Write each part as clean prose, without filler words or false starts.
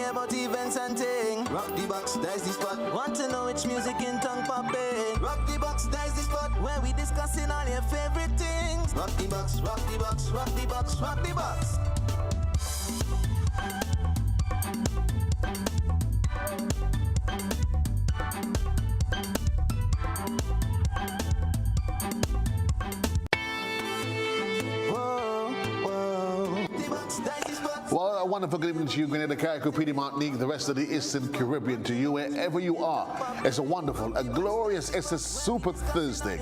hear about events and ting. Rock the box, that's the spot. Want to know which music in tongue popping? Rock the box, that's the spot where we discussing all your favorite things. Rock the box, rock the box, rock the box, rock the box. Well, a wonderful good evening to you, Grenada, Carriacou, Petite Martinique, the rest of the Eastern Caribbean, to you, wherever you are. It's a wonderful, a glorious, it's a super Thursday.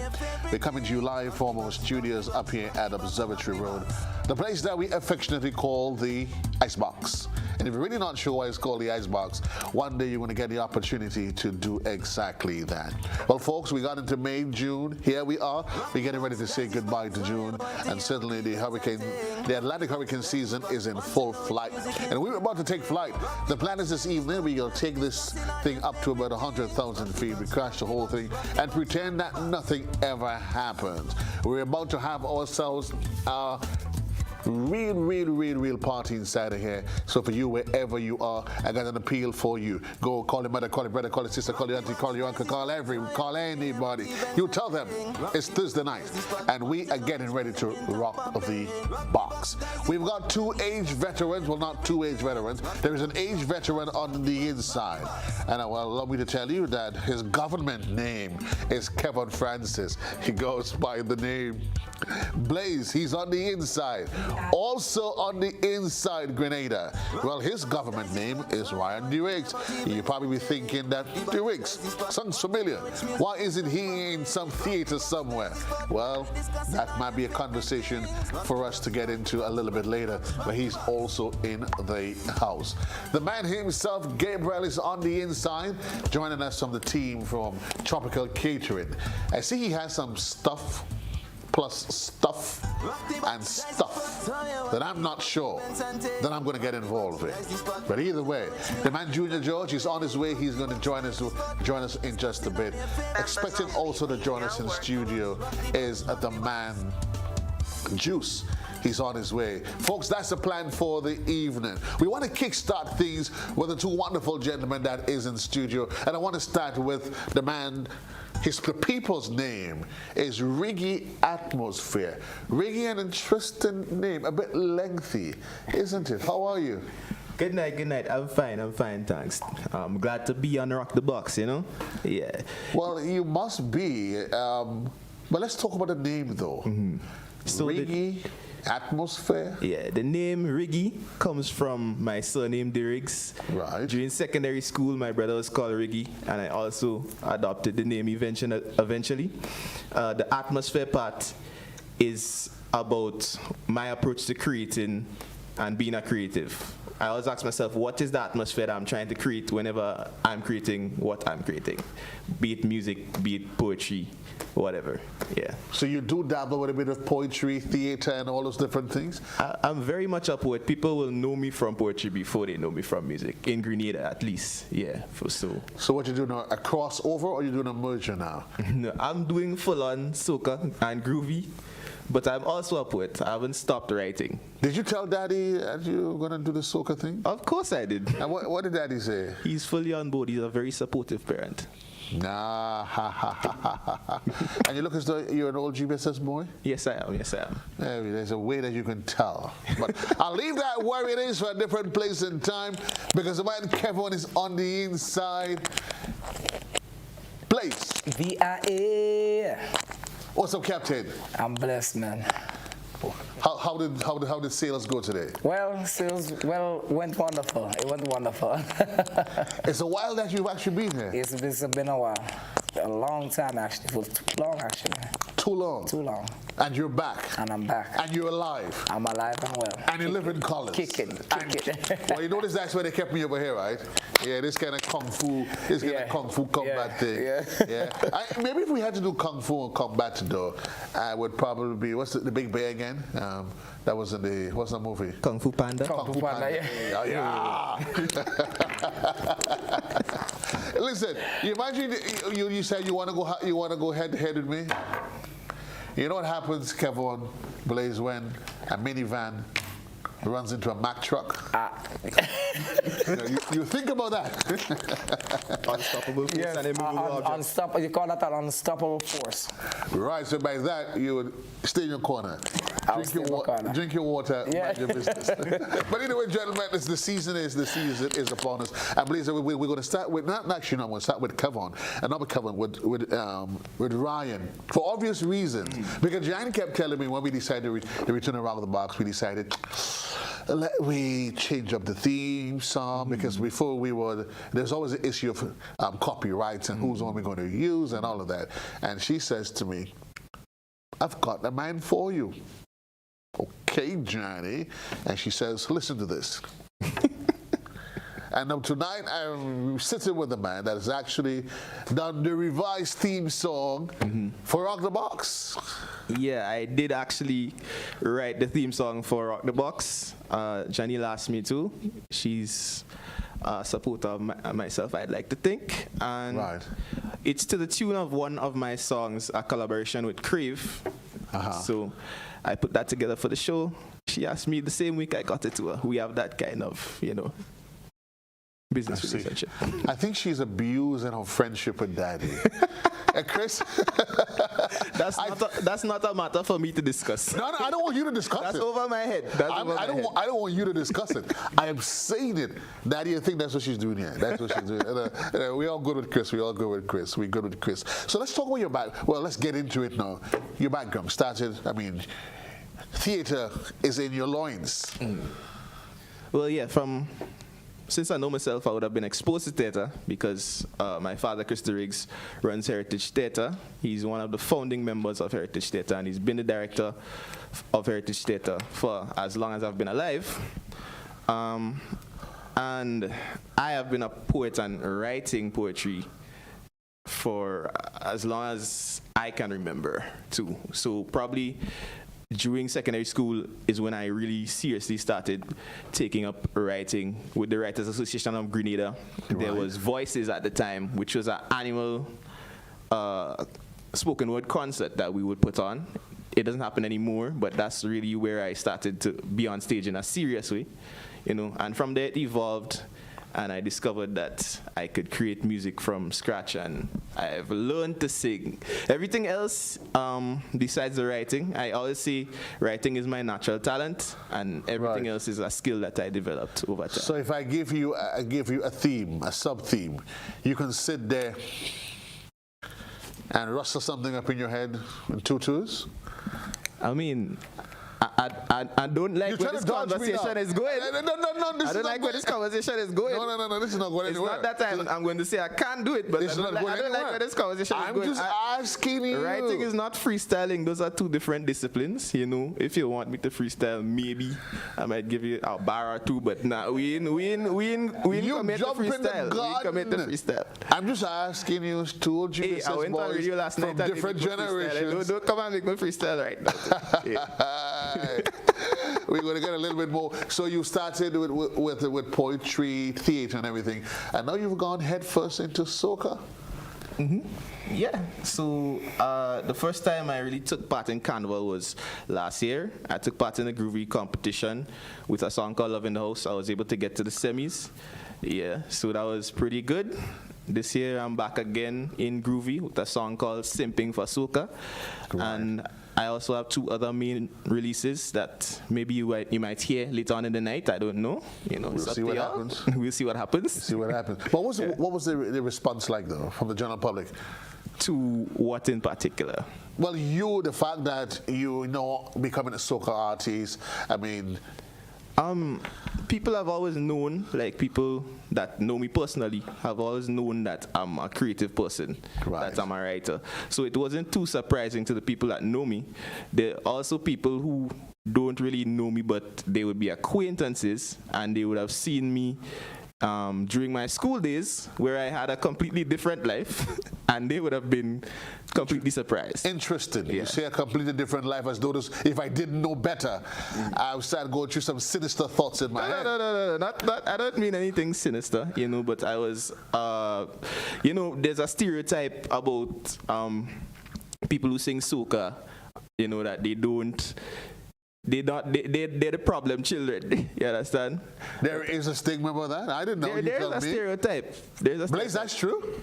We're coming to you live from our studios up here at Observatory Road, the place that we affectionately call the Icebox. And if you're really not sure why it's called the Icebox, one day you're going to get the opportunity to do exactly that. Well, folks, we got into May, June. Here we are. We're getting ready to say goodbye to June. And certainly the Atlantic hurricane season is in full flight. And we're about to take flight. The plan is this evening, we'll take this thing up to about 100,000 feet. We crash the whole thing and pretend that nothing ever happened. We're about to have ourselves real party inside of here. So for you, wherever you are, I got an appeal for you. Go call your mother, call your brother, call your sister, call your auntie, call your uncle, call anybody. You tell them it's Thursday night and we are getting ready to rock the box. We've got two age veterans, well, not two age veterans. There is an age veteran on the inside. And allow me to tell you that his government name is Kevin Francis. He goes by the name Blaze. He's on the inside. Also on the inside, Grenada. Well, his government name is Ryan DeRiggs. You probably be thinking that DeRiggs sounds familiar. Why isn't he in some theater somewhere? Well, that might be a conversation for us to get into a little bit later, but he's also in the house. The man himself, Gabriel, is on the inside, joining us from the team from Tropical Catering. I see he has some stuff plus stuff and stuff that I'm not sure that I'm going to get involved with. But either way, the man Junior George is on his way. He's going to join us in just a bit. Expecting also to join us in studio is the man Juice. He's on his way. Folks, that's the plan for the evening. We want to kickstart things with the two wonderful gentlemen that is in studio. And I want to start with the man. The people's name is Riggy Atmosphere. Riggy, an interesting name, a bit lengthy, isn't it? How are you? Good night. I'm fine, thanks. I'm glad to be on Rock the Box, you know? Yeah. Well, you must be. But let's talk about the name, though. Mm-hmm. So Riggy Atmosphere? Yeah, the name Riggy comes from my surname DeRiggs. Right. During secondary school, my brother was called Riggy, and I also adopted the name eventually. The atmosphere part is about my approach to creating and being a creative. I always ask myself, what is the atmosphere that I'm trying to create whenever I'm creating what I'm creating? Be it music, be it poetry, whatever, yeah. So you do dabble with a bit of poetry, theater, and all those different things? I'm very much up with it. People will know me from poetry before they know me from music, in Grenada at least, yeah, for so. So what you doing now, a crossover or you doing a merger now? No, I'm doing full-on soca and groovy. But I'm also up with it. I haven't stopped writing. Did you tell Daddy that you were going to do the soca thing? Of course I did. And what did Daddy say? He's fully on board. He's a very supportive parent. Nah, ha, ha, ha, ha, ha. And you look as though you're an old GBSS boy? Yes, I am. There's a way that you can tell. But I'll leave that where it is for a different place and time, because the man Kevin is on the inside. Place. VIA. What's up, Captain? I'm blessed, man. How did sales go today? Well, sales went wonderful. It went wonderful. It's a while that you've actually been here. It's been a while. A long time, actually. It was too long, actually. Too long? Too long. And you're back? And I'm back. And you're alive? I'm alive and well. And you live in colors? Kicking. Well, you notice that's where they kept me over here, right? Yeah, this kind of kung fu combat thing. Yeah. Maybe if we had to do kung fu and combat though, I would probably be, what's the Big Bear again? That was in the, what's the movie? Kung Fu Panda. Kung Fu Panda, yeah. Listen, you imagine you said you want to go head to head with me. You know what happens, Kevin Blaze, when a minivan runs into a Mack truck. You think about that. Unstoppable force Yes, and immovable object. unstoppable. You call that an unstoppable force. Right, so by that, you would stay in your corner. Drink your water, Yeah. mind your business. But anyway, gentlemen, the season is upon us. I believe that we're going to start with, I'm going to start with Kevon, and not with Kevon, with Ryan, for obvious reasons. Because Jan kept telling me when we decided to return around the box, we decided, we change up the theme song, because before there's always an issue of copyrights and whose one we're going to use and all of that. And she says to me, I've got a man for you. Okay, Johnny. And she says, listen to this. And tonight I'm sitting with a man that has actually done the revised theme song for Rock the Box. Yeah, I did actually write the theme song for Rock the Box. Johnny asked me to. She's a supporter of myself, I'd like to think. And it's to the tune of one of my songs, a collaboration with Crave. So I put that together for the show. She asked me the same week I got it to her. We have that kind of, business relationship. I think she's abusing her friendship with Daddy. Chris? That's not a matter for me to discuss. No, I don't want you to discuss That's it. over my head. I don't want you to discuss it. I am saying it. Daddy, I think that's what she's doing here. That's what she's doing. We're all good with Chris. We're good with Chris. So let's talk about your background. Well, let's get into it now. Your background started, theater is in your loins. Well, yeah, since I know myself, I would have been exposed to theater because my father, Christopher Riggs, runs Heritage Theater. He's one of the founding members of Heritage Theater, and he's been the director of Heritage Theater for as long as I've been alive. And I have been a poet and writing poetry for as long as I can remember, too. So probably during secondary school is when I really seriously started taking up writing with the Writers Association of Grenada. There was Voices at the time, which was an annual spoken word concert that we would put on. It doesn't happen anymore, but that's really where I started to be on stage in a serious way, and from there it evolved. And I discovered that I could create music from scratch, and I've learned to sing. Everything else, besides the writing, I always say writing is my natural talent, and everything else is a skill that I developed over time. So if I give you a theme, a sub-theme, you can sit there and rustle something up in your head in 2 twos? I don't like where this conversation is going. No, I don't like where this conversation is going. No, this is not going anywhere. It's not that I'm going to say I can't do it, but I don't like where this conversation is going. I'm just asking you. Writing is not freestyling. Those are two different disciplines. If you want me to freestyle, maybe I might give you a bar or two, but nah, we ain't commit to freestyle. We commit to freestyle. I'm just asking you, told you I went on radio last night from different generations. Don't come and make me freestyle right now. We're going to get a little bit more. So you started with poetry, theater, and everything, and now you've gone headfirst into soca. Yeah. So the first time I really took part in Carnival was last year. I took part in a groovy competition with a song called Love in the House. I was able to get to the semis. Yeah. So that was pretty good. This year I'm back again in groovy with a song called Simping for Soca. And I also have 2 other main releases that maybe you might hear later on in the night. I don't know. We'll see what happens. We'll see what happens. See what happens. What was the response like, though, from the general public? To what in particular? Well, the fact that becoming a soca artist, people have always known, like people that know me personally have always known that I'm a creative person, that I'm a writer. So it wasn't too surprising to the people that know me. There are also people who don't really know me, but they would be acquaintances, and they would have seen me during my school days where I had a completely different life, and they would have been completely surprised. Interesting. Yeah. You say a completely different life, as though if I didn't know better, I would start going through some sinister thoughts in my head. No. Not, I don't mean anything sinister, but I was, there's a stereotype about people who sing soca, that they don't they're the problem children. You understand? There is a stigma about that. I didn't know. There's a stereotype. There's a Blaze, stereotype. that's true.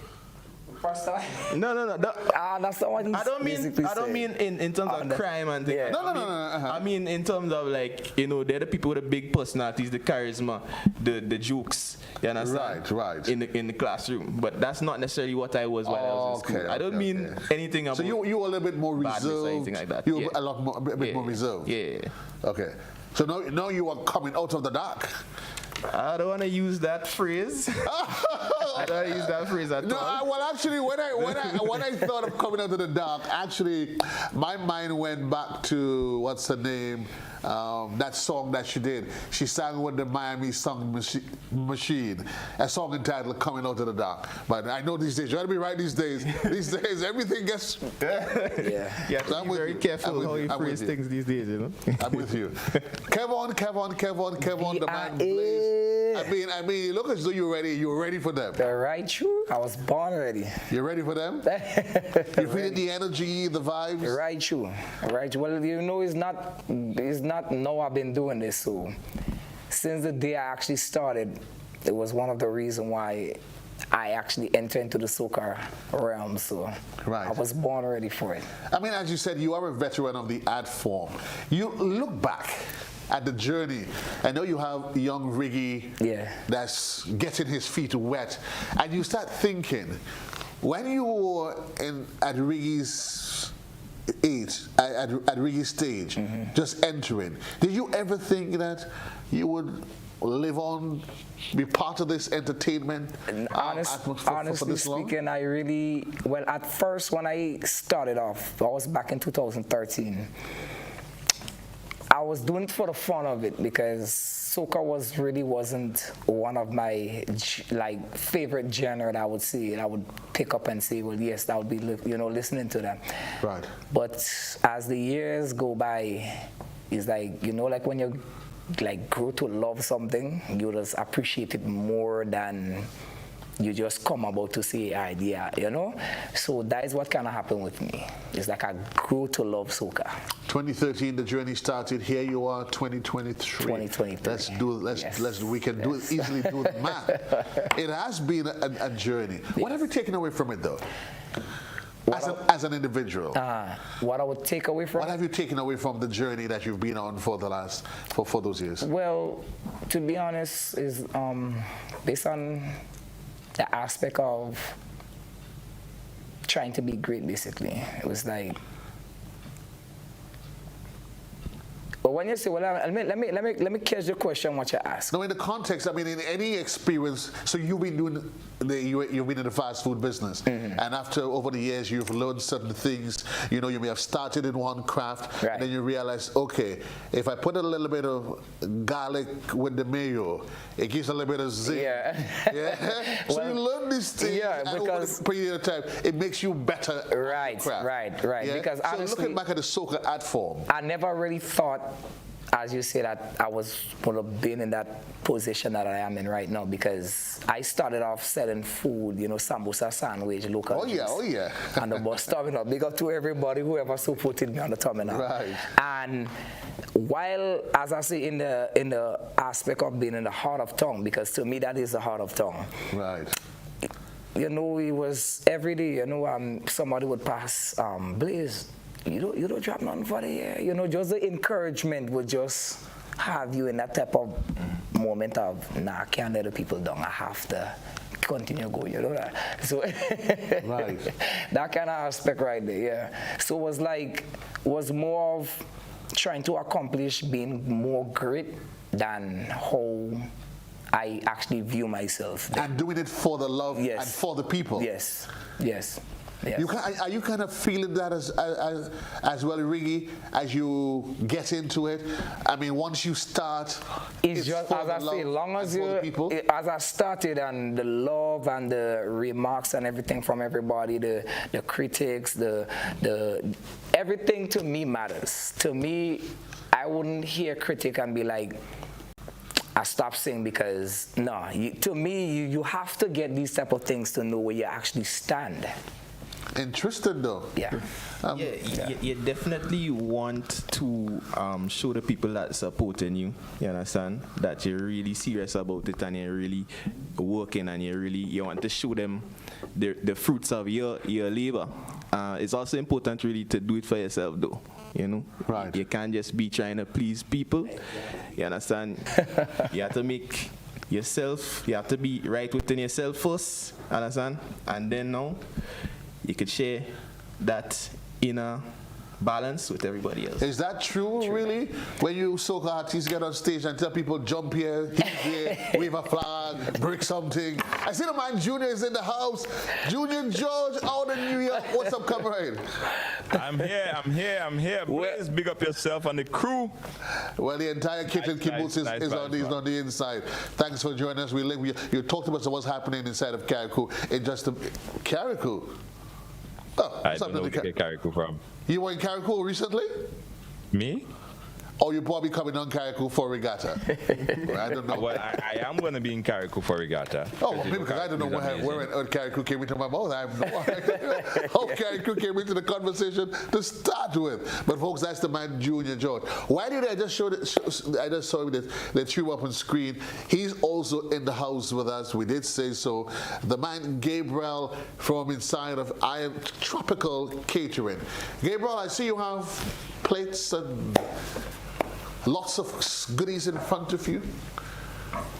First time. No. That's not what he's I don't mean in terms of crime and things. Yeah. No. I mean in terms of like, you know, they're the people with the big personalities, the charisma, the jokes. You understand? Right. In the classroom, but that's not necessarily what I was while I was in school. I don't mean anything about. So you were a little bit more badness reserved. or anything like that. You were a bit more reserved. Yeah. Okay. So now you are coming out of the dark. I don't want to use that phrase. I don't want to use that phrase at all. Well, actually, when I thought of coming out of the dark, actually, my mind went back to what's her name, that song that she did. She sang with the Miami Song Machine, a song entitled "Coming Out of the Dark." But I know these days you got to be right. These days, everything gets. Yeah. You have to be very careful how you phrase things these days. You know. I'm with you. Kevon, the man Blaze. I mean, look as though you're ready. You're ready for them. The right true. I was born ready. You ready for them? You feeling the energy, the vibes? Right true. Right. Well, you know, it's not now I've been doing this. So since the day I actually started, it was one of the reasons why I actually entered into the soca realm. So right. I was born ready for it. I mean, as you said, you are a veteran of the art form. You look back at the journey. I know you have young Riggy that's getting his feet wet, and you start thinking, when you were at Riggy's age, at Riggy's stage, just entering, did you ever think that you would live on, be part of this entertainment? Honestly speaking, I really, well, at first when I started off, I was back in 2013. I was doing it for the fun of it because soca wasn't one of my favorite genre that I would see. I would pick up and say, well, yes, I would be listening to them. Right. But as the years go by, it's like, you know, like when you grow to love something, you just appreciate it more than you just come about to say idea, you know? So that is what kind of happened with me. It's like I grew to love soca. 2013, the journey started. Here you are, 2023. 2023. We can do it, easily do the math. It has been a journey. What have you taken away from it, though? As an individual, what I would take away from. What have you taken away from the journey that you've been on for those years? Well, to be honest, is based on the aspect of trying to be great, basically. It was like, but when you say, well, let me catch the question what you ask. No, in the context, I mean, in any experience, so you've been doing, you've been in the fast food business, and after over the years, you've learned certain things. You know, you may have started in one craft, and then you realize, okay, if I put a little bit of garlic with the mayo, it gives a little bit of zing. Yeah. So you learn these things, and over the period of time, it makes you better. Right. Yeah? Because so honestly, looking back at the soca art form, I never really thought, as you say, that I was would have been in that position that I am in right now, because I started off selling food, you know, sambusa sandwich, local. Oh yeah. And the bus terminal. Big up to everybody whoever supported me on the terminal. Right. And while, as I say, in the aspect of being in the heart of town, because to me that is the heart of town. Right. You know, it was every day, you know, somebody would pass, Blaze, you don't drop nothing for the year. You know, just the encouragement would just have you in that type of moment of, nah, I can't let the people down. I have to continue going, you know that. So right. That kind of aspect right there, yeah. So it was more of trying to accomplish being more great than how I actually view myself. And doing it for the love and for the people. Yes. Are you kind of feeling that as well, Riggy, as you get into it? I mean, once you start, it's just, as I say, long as as I started, and the love and the remarks and everything from everybody, the critics, the everything to me matters. To me, I wouldn't hear critic and be like, I stopped singing, because to me, you have to get these type of things to know where you actually stand. Interesting though. Yeah. You definitely want to show the people that supporting you, you understand, that you're really serious about it and you're really working and you want to show them the fruits of your labor. It's also important really to do it for yourself though, you know. Right. You can't just be trying to please people, you understand. You have to make yourself, you have to be right within yourself first, understand, and then now you could share that inner balance with everybody else. Is that true, really? When you soca artists get on stage and tell people jump here, he's here, wave a flag, break something. I see the man Junior is in the house. Junior George out in New York. What's up, comrade? I'm here. Please big up yourself and the crew. Well, the entire kitchen kibbutz is on the inside. Thanks for joining us. You talked about what's happening inside of Carriacou. Carriacou? Oh, I don't know where to get Carriacou from. You were in Carriacou recently? Me? Or you probably coming on Carriacou for regatta? I don't know. Well, I am going to be in Carriacou for regatta. Oh, well, maybe because I don't know where Carriacou came into my mouth. I have no idea how Carriacou came into the conversation to start with. But folks, that's the man Junior George. Why did I just I just saw that they threw up on screen. He's also in the house with us. We did say so. The man Gabriel from inside of Tropical Catering. Gabriel, I see you have plates and lots of goodies in front of you.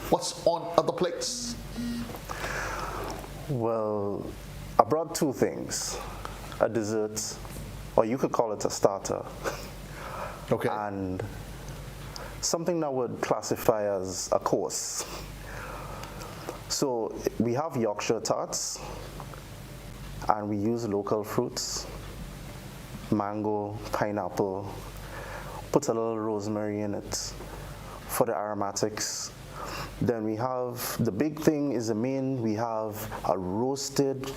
What's on other plates? Well, I brought two things. A dessert, or you could call it a starter. Okay. And something that would classify as a course. So we have Yorkshire tarts, and we use local fruits, mango, pineapple, put a little rosemary in it for the aromatics. Then we have, the big thing is the main, we have a roasted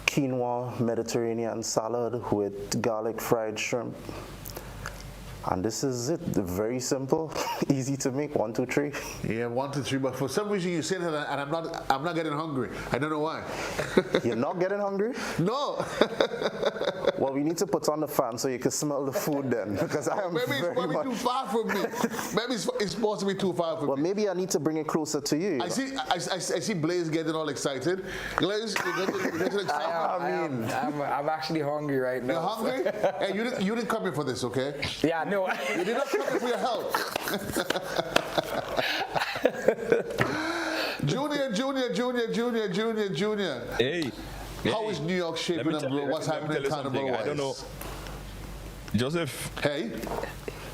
quinoa Mediterranean salad with garlic fried shrimp. And this is it, very simple, easy to make, 1, 2, 3. Yeah, 1, 2, 3, but for some reason you say that and I'm not getting hungry. I don't know why. You're not getting hungry? No. Well, we need to put on the fan so you can smell the food then, because I am maybe it's probably too far from me. Maybe it's supposed to be too far from well, me. maybe I need to bring it closer to you. I see Blaze getting all excited. Blaze, you're getting excited. I'm actually hungry right now. You're hungry? Hey, you didn't come here for this, okay? Yeah, no. You did not come here for your health. Junior. Hey. How is New York shaping up, bro? What's happening carnival-wise? I don't know. Joseph. Hey.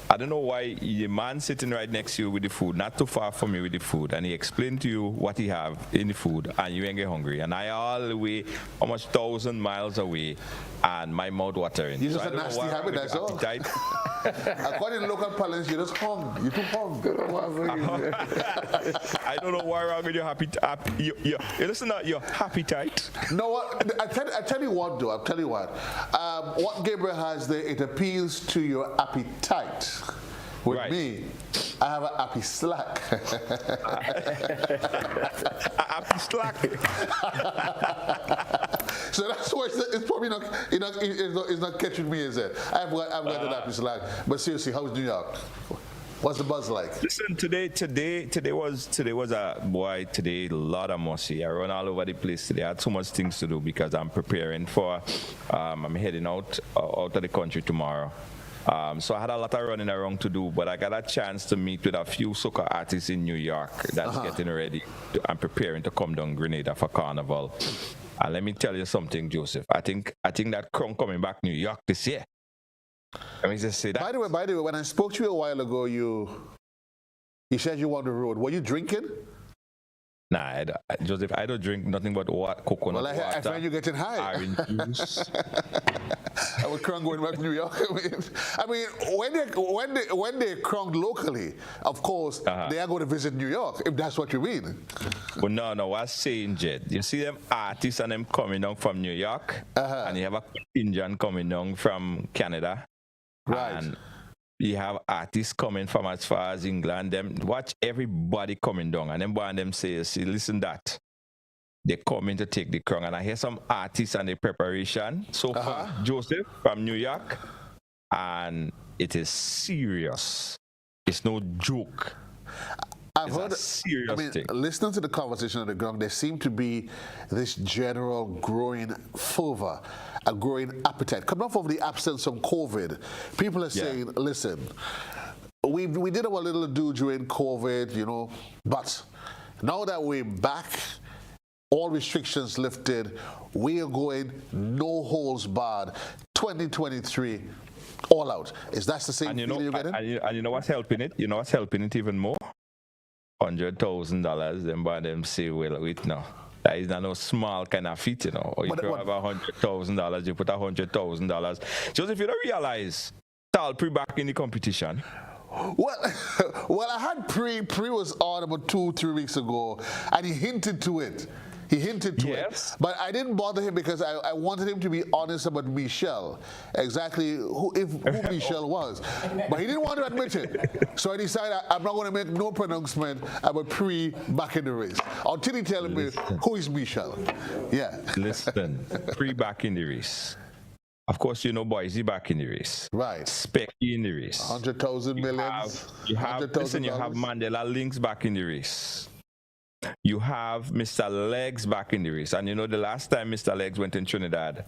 I don't know why the man sitting right next to you with the food, not too far from you with the food, and he explained to you what he have in the food, and you ain't get hungry. And I all the way, almost 1,000 miles away, and my mouth watering. You're just a nasty habit, that's all. According to local parlance, you're just hungry. You're too hungry. I don't know why wrong with your happy. You listen to your appetite. No, what? I tell you what, though. I'll tell you what. What Gabriel has there, it appeals to your appetite. With right. me, I have an happy slack. Happy slack. So that's why it's probably not, it's not catching me, is it? I've got an happy slack. But seriously, how's New York? What's the buzz like? Listen, today was a a lot of musty. I run all over the place today. I had so much things to do because I'm preparing for. I'm heading out of the country tomorrow. So I had a lot of running around to do, but I got a chance to meet with a few soca artists in New York that's getting ready and preparing to come down Grenada for Carnival. And let me tell you something, Joseph. I think that Crown coming back New York this year. Let me just say that. By the way, when I spoke to you a while ago, you said you were on the road. Were you drinking? Nah, Joseph, I don't drink nothing but coconut water. I find you getting high. Orange juice. I was crunk going back to New York. I mean, when they crunk locally, of course, they are going to visit New York, if that's what you mean. Well, no, what's saying, Jed? You see them artists and them coming down from New York, and you have a contingent coming down from Canada. Right. And you have artists coming from as far as England. Them watch everybody coming down, and them boy and them say, "See, listen that." they come in to take the crown. And I hear some artists and the preparation so far. Joseph from New York, and it is serious. It's no joke. I've heard, listening to the conversation on the ground, there seemed to be this general growing fervor, a growing appetite. Coming off of the absence from COVID, people are saying, listen, we did our little do during COVID, you know, but now that we're back, all restrictions lifted, we are going no holds barred, 2023, all out. Is that the same feeling you're getting? And you know what's helping it? You know what's helping it even more? $100,000. Them by them say, well, wait now. That is not no small kind of feat, you know. Or if you have $100,000, you put $100,000. Joseph, you don't realize Tal Pre back in the competition. Well, I had Pre was on about 2-3 weeks ago, and he hinted to it. It. But I didn't bother him because I wanted him to be honest about Michelle, exactly who Michelle was. But he didn't want to admit it. So I decided I'm not going to make no pronouncement about Pre back in the race until he tells me who is Michelle. Yeah. Listen, Pre back in the race. Of course, you know Boise back in the race. Right. Specky in the race. 100,000 millions. You have Mandela Links back in the race. You have Mr. Legs back in the race. And you know the last time Mr. Legs went in Trinidad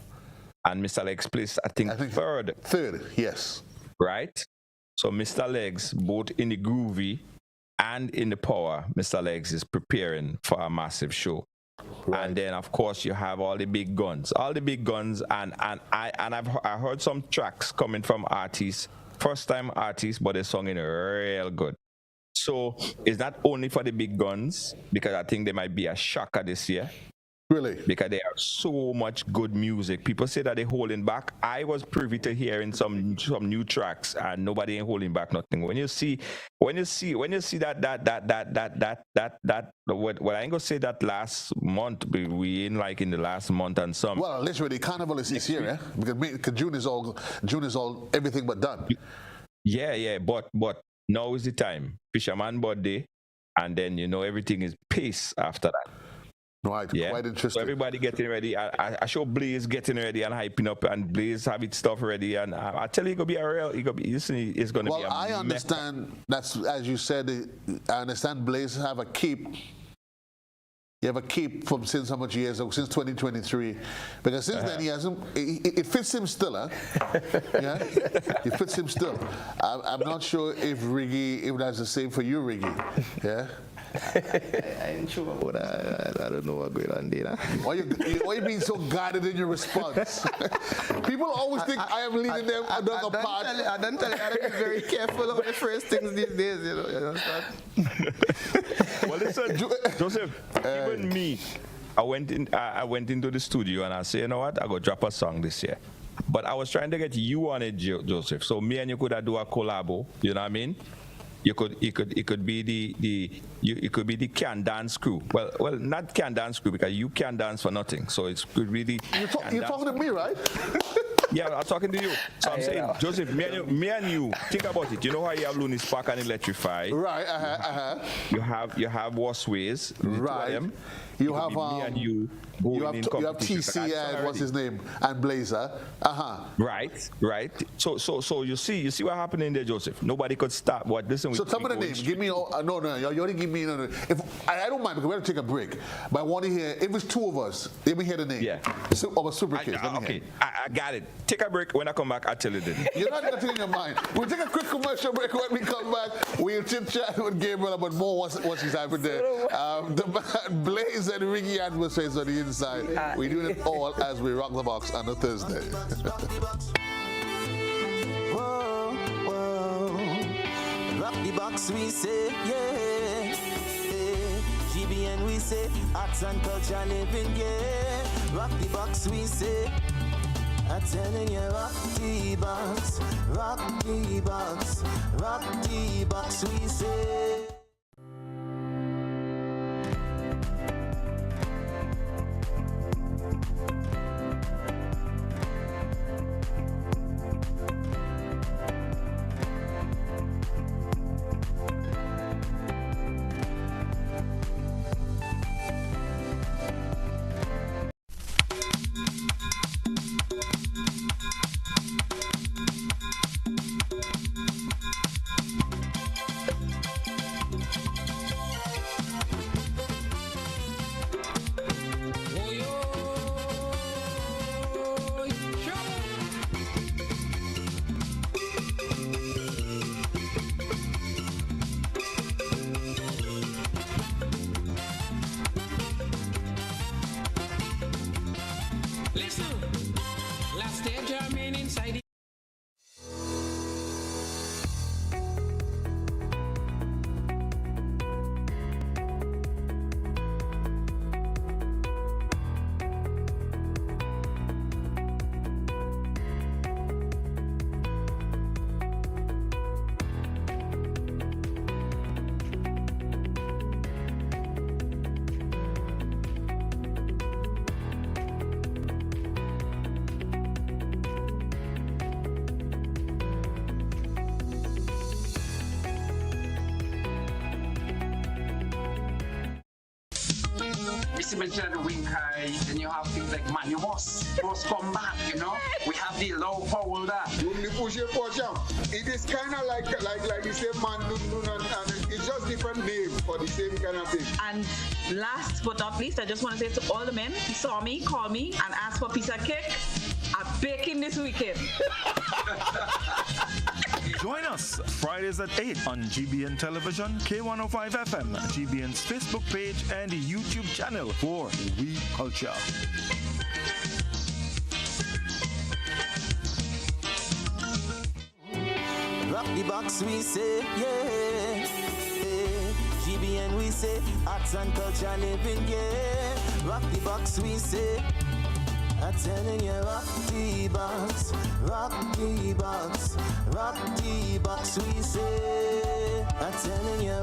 and Mr. Legs placed, I think third. Third, yes. Right? So Mr. Legs, both in the groovy and in the power, Mr. Legs is preparing for a massive show. Right. And then of course you have all the big guns. And I heard some tracks coming from artists, first time artists, but they're singing real good. So it's not only for the big guns, because I think there might be a shocker this year. Really? Because there are so much good music. People say that they're holding back. I was privy to hearing some new tracks, and nobody ain't holding back nothing. When you see that what I ain't gonna say that last month, we in like in the last month and some. Well, literally, Carnival is this year, because June is all everything but done. Yeah, but now is the time. Fisherman birthday, and then you know everything is pace after that. Right, quite interesting. So everybody getting ready. I show Blaze getting ready and hyping up, and Blaze have its stuff ready. And I tell you, it's gonna be it's gonna be. Well, I understand that's as you said. I understand Blaze have a keep. You have a keep from since how much years ago? Since 2023, because since then he hasn't. It fits him still, huh? Yeah, it fits him still. I'm not sure if that's the same for you, Riggy. Yeah. I ain't sure about that. I don't know what's going on there. Why you being so guarded in your response? People always think I am leading them another part. I don't tell you, I gotta be very careful of the first things these days, you know. You understand? Well, listen, Joseph, even me, I went into the studio and I said, you know what, I go drop a song this year. But I was trying to get you on it, Joseph. So me and you could do a collabo, you know what I mean? It could be the Can Dance crew. Well, not Can Dance crew, because you can't dance for nothing. So it's really. You're talking to me, right? Yeah, I'm talking to you. So I'm saying, Joseph, me and you, think about it. You know how you have Looney Spark and Electrify? Right. You have Wasways. Right. You have me and you. You have TC and what's his name and Blazer. Right. So you see what happened in there, Joseph. Nobody could stop. Listen. So tell me the name. Give me no. You already give me. No. If I don't mind because we have to take a break. But I want to hear if it's two of us. Let me hear the name. Yeah. Of a super kids. Okay. I got it. Take a break. When I come back, I'll tell you the name. You're not getting in your mind. We'll take a quick commercial break. When we come back, we'll chit chat with Gabriel about more what's he's happened there. The Blaze and Riggy atmospheres on the inside. We do it all as we rock the box on a Thursday. Rock the box, we say, yeah. GBN, we say, arts and culture living, yeah. Rock the box, we say. I'm telling you, rock the box, rock the box, rock the box, we say. Mr. Major Wing Kai, then you have things like man, you must come back, you know. We have the low power that. It is kind of like the same man, and it's just different name for the same kind of thing. And last but not least, I just want to say to all the men who saw me, call me, and ask for a piece of cake, I'm baking this weekend. Join us Fridays at 8 on GBN Television, K105 FM, GBN's Facebook page, and YouTube channel for We Culture. Rock the box, we say, yeah. GBN, we say, arts and culture living, yeah. Rock the box, we say. I'm telling you, rock the box, rock the box, rock the box, we say. I'm telling you,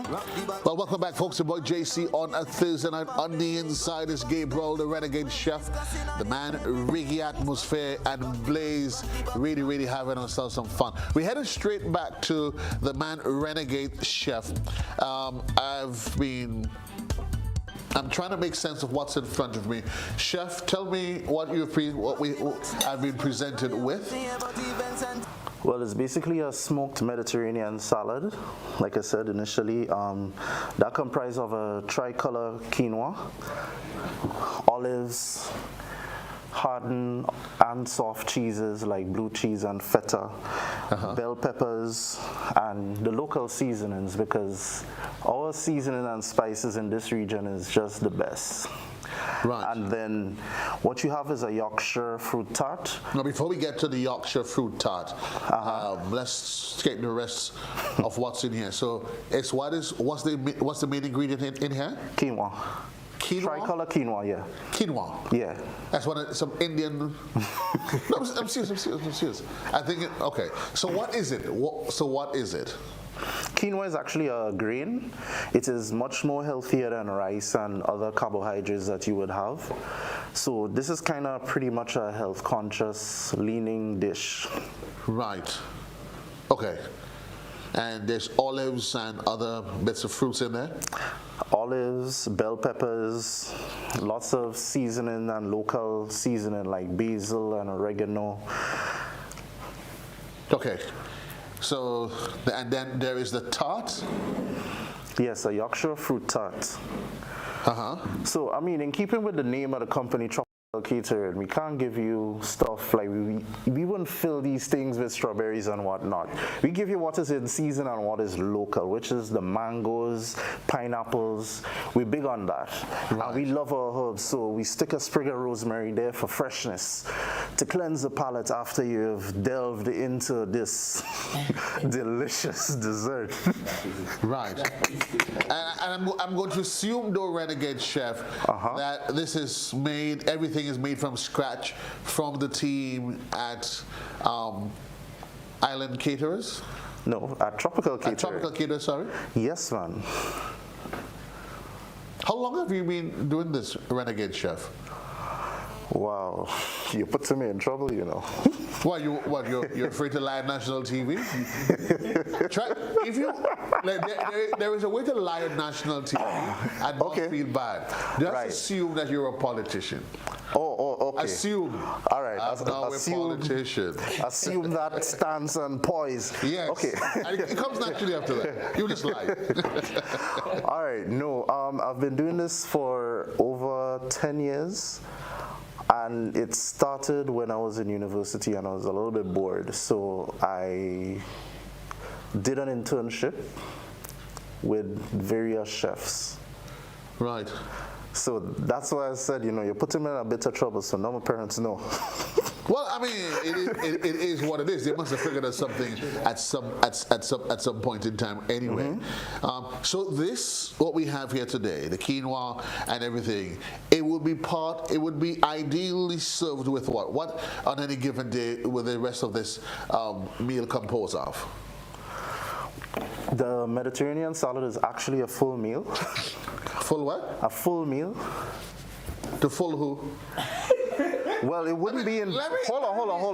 rock the box. Well, welcome back, folks. Your boy JC on a Thursday night. On the inside is Gabriel, the renegade chef, the man, Riggy Atmosphere, and Blaze, really having ourselves some fun. We headed straight back to the man, renegade chef. I'm trying to make sense of what's in front of me. Chef, tell me what I've been presented with. Well, it's basically a smoked Mediterranean salad. Like I said initially, that comprises of a tricolor quinoa, olives, hardened and soft cheeses like blue cheese and feta, bell peppers, and the local seasonings, because our seasoning and spices in this region is just the best. Right. And then what you have is a Yorkshire fruit tart. Now, before we get to the Yorkshire fruit tart, let's get the rest of what's in here. So, what's the main ingredient in here? Quinoa. Quinoa? Tricolor quinoa, yeah. Quinoa? Yeah. That's some Indian... No, I'm serious. I think okay. So what is it? What is it? Quinoa is actually a grain. It is much more healthier than rice and other carbohydrates that you would have. So this is kind of pretty much a health-conscious, leaning dish. Right. Okay. And there's olives and other bits of fruits in there? Olives, bell peppers, lots of seasoning and local seasoning like basil and oregano. Okay. So, and then there is the tart? Yes, a Yorkshire fruit tart. So, I mean, in keeping with the name of the company, Catering, we can't give you stuff like we wouldn't fill these things with strawberries and whatnot. We give you what is in season and what is local, which is the mangoes, pineapples. We're big on that. Right. And we love our herbs, so we stick a sprig of rosemary there for freshness, to cleanse the palate after you've delved into this delicious dessert. Right. And I'm going to assume, though, Renegade Chef, that this is made, everything is made from scratch from the team at Island Caterers? No, at Tropical Catering. At Tropical Caterers, sorry? Yes, man. How long have you been doing this, Renegade Chef? Wow, you put me in trouble, you know. You're afraid to lie on national TV? There is a way to lie on national TV and not feel bad. Just assume that you're a politician. Okay. Assume. All right. I'm now a politician. Assume that stance and poise. Yes. Okay. And it comes naturally after that. You just lie. All right. No, I've been doing this for over 10 years. And it started when I was in university and I was a little bit bored. So I did an internship with various chefs. Right. So that's why I said, you're putting me in a bit of trouble, so now my parents know. Well, I mean, it is what it is. They must have figured out something at some point in time anyway. So this, what we have here today, the quinoa and everything, it would be ideally served with what? What on any given day would the rest of this meal compose of? The Mediterranean salad is actually a full meal. Full what? A full meal. To full who? Well, it wouldn't be in. Hold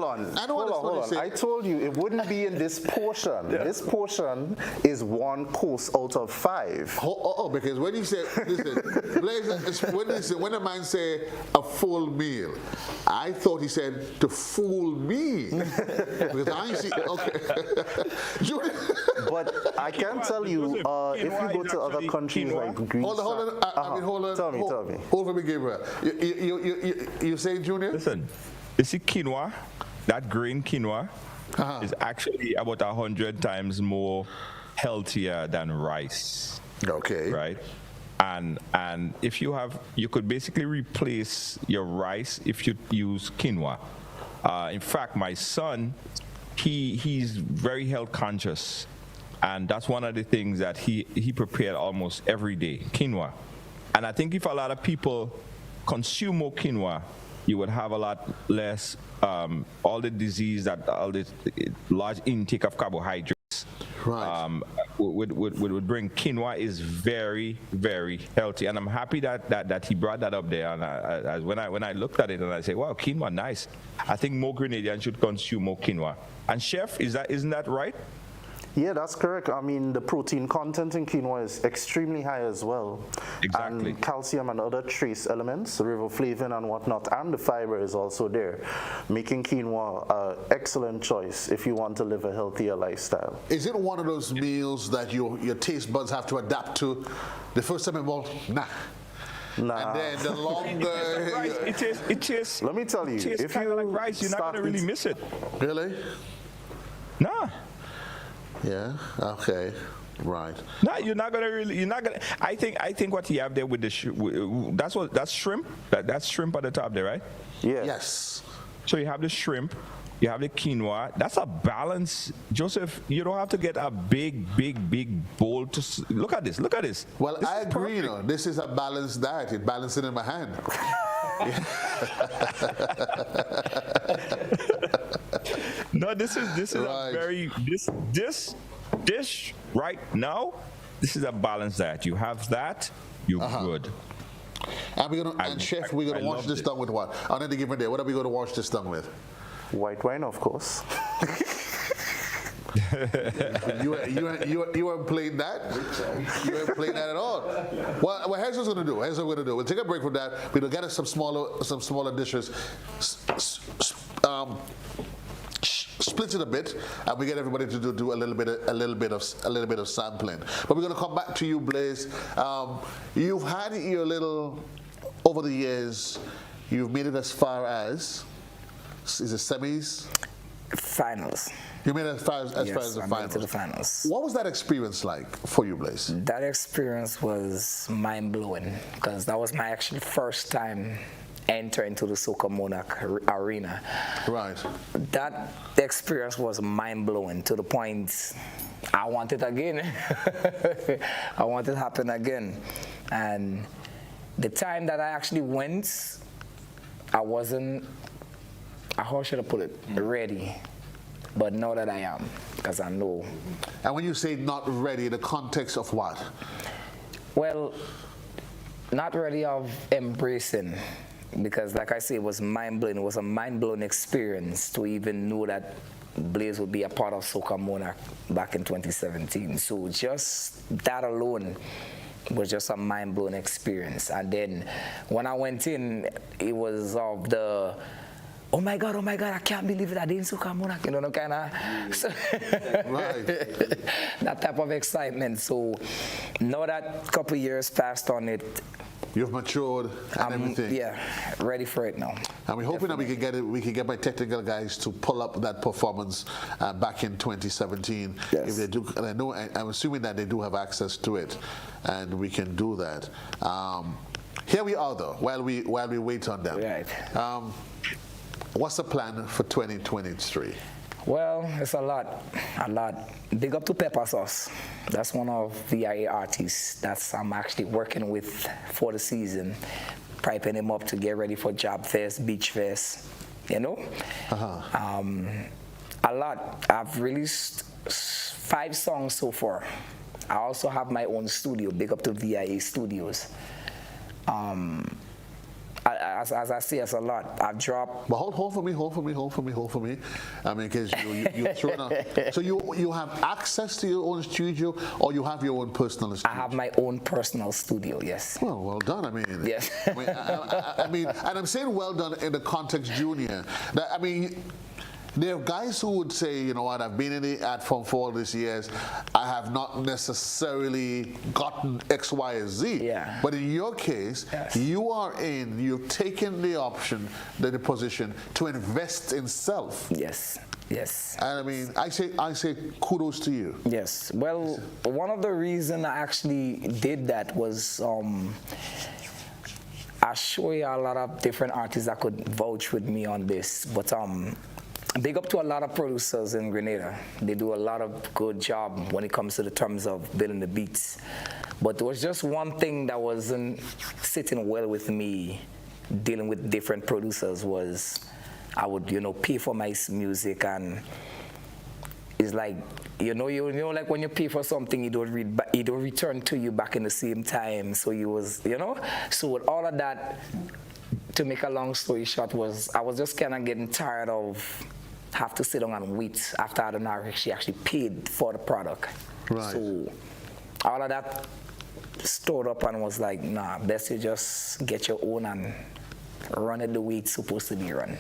on. I know what Hold on. I told you it wouldn't be in this portion. This portion is one course out of 5. Because when you say, listen, when a man say a full meal, I thought he said to fool me. Because I see. Okay. But I can tell you, if you go to other countries like Greece. Hold on. Tell me. Hold for me, Gabriel. You say, Junior? Listen, you see quinoa, that green quinoa is actually about 100 times more healthier than rice. Okay. Right? And if you could basically replace your rice if you use quinoa. In fact, my son, he's very health conscious. And that's one of the things that he prepared almost every day, quinoa. And I think if a lot of people consume more quinoa, you would have a lot less all the disease all the large intake of carbohydrates. Right. Would bring. Quinoa is very, very healthy, and I'm happy that he brought that up there. And when I looked at it and I said, wow, quinoa, nice. I think more Grenadians should consume more quinoa. And Chef, isn't that right? Yeah, that's correct. I mean, the protein content in quinoa is extremely high as well. Exactly. And calcium and other trace elements, riboflavin and whatnot, and the fiber is also there, making quinoa an excellent choice if you want to live a healthier lifestyle. Is it one of those meals that your taste buds have to adapt to? The first time involved, nah. And then the longer... It tastes... Let me tell you, if you like rice, you're not going to really miss it. Really? Nah. Yeah. Okay. Right. No, you're not gonna. I think what you have there with the that's shrimp. That's shrimp at the top there, right? Yeah. Yes. So you have the shrimp, you have the quinoa. That's a balance, Joseph. You don't have to get a big bowl to look at this. Look at this. Well, I agree. You know, this is a balanced diet. It balances in my hand. No, this is right. a very this dish right now. This is a balanced diet. You have that, you're good. And Chef, we're gonna wash this down with what? On any given day, what are we gonna wash this down with? White wine, of course. you weren't playing that. You weren't playing that at all. Well, here's what we're gonna do. We'll take a break from that. We'll get us some smaller dishes. Split it a bit, and we get everybody to do a little bit of sampling. But we're going to come back to you, Blaze. You've had your little over the years. You've made it as far as is it semis? Finals. You made it as far as the finals. To the finals. What was that experience like for you, Blaze? That experience was mind blowing because that was my actually first time enter into the Soca Monarch arena. Right. That experience was mind-blowing to the point I want it again. I want it to happen again. And the time that I actually went, I wasn't, how should I put it, ready. But now that I am, because I know. And when you say not ready, the context of what? Well, not ready of embracing. Because like I say, it was mind-blowing. It was a mind-blowing experience to even know that Blaze would be a part of Soca Monarch back in 2017. So just that alone was just a mind-blowing experience. And then when I went in, it was of the, oh my God, I can't believe it, I didn't Soca Monarch, you know, kind of, right. That type of excitement. So now that a couple years passed on it, you've matured and everything. Yeah, ready for it now. And we're hoping that we can get it. We can get my technical guys to pull up that performance back in 2017. Yes. If they do, and I'm assuming that they do have access to it, and we can do that. Here we are, though. While we wait on them. Right. What's the plan for 2023? Well, it's a lot. Big up to Pepper Sauce. That's one of the VIA artists that I'm actually working with for the season, piping him up to get ready for Job Fest, Beach Fest, you know? A lot. I've released 5 songs so far. I also have my own studio, big up to VIA Studios. I as I say, it's a lot. I've dropped. But hold for me. I mean, because you're throwing out. So you have access to your own studio, or you have your own personal studio? I have my own personal studio, yes. Well done. I mean, yes. I mean, and I'm saying well done in the context, Junior. That, I mean, there are guys who would say, you know what, I've been in the art form for all these years, I have not necessarily gotten X, Y, or Z. Yeah. But in your case, yes. you've taken the option, the position to invest in self. Yes. Yes. And I mean, I say kudos to you. Yes. Well, one of the reasons I actually did that was I show you a lot of different artists that could vouch with me on this, but big up to a lot of producers in Grenada. They do a lot of good job when it comes to the terms of building the beats. But there was just one thing that wasn't sitting well with me dealing with different producers was I would, pay for my music, and it's like, like when you pay for something, it don't return to you back in the same time. So so with all of that, to make a long story short, I was just kind of getting tired of have to sit down and wait after I don't actually paid for the product. Right. So all of that stored up and was like, nah, best you just get your own and run it the way it's supposed to be run.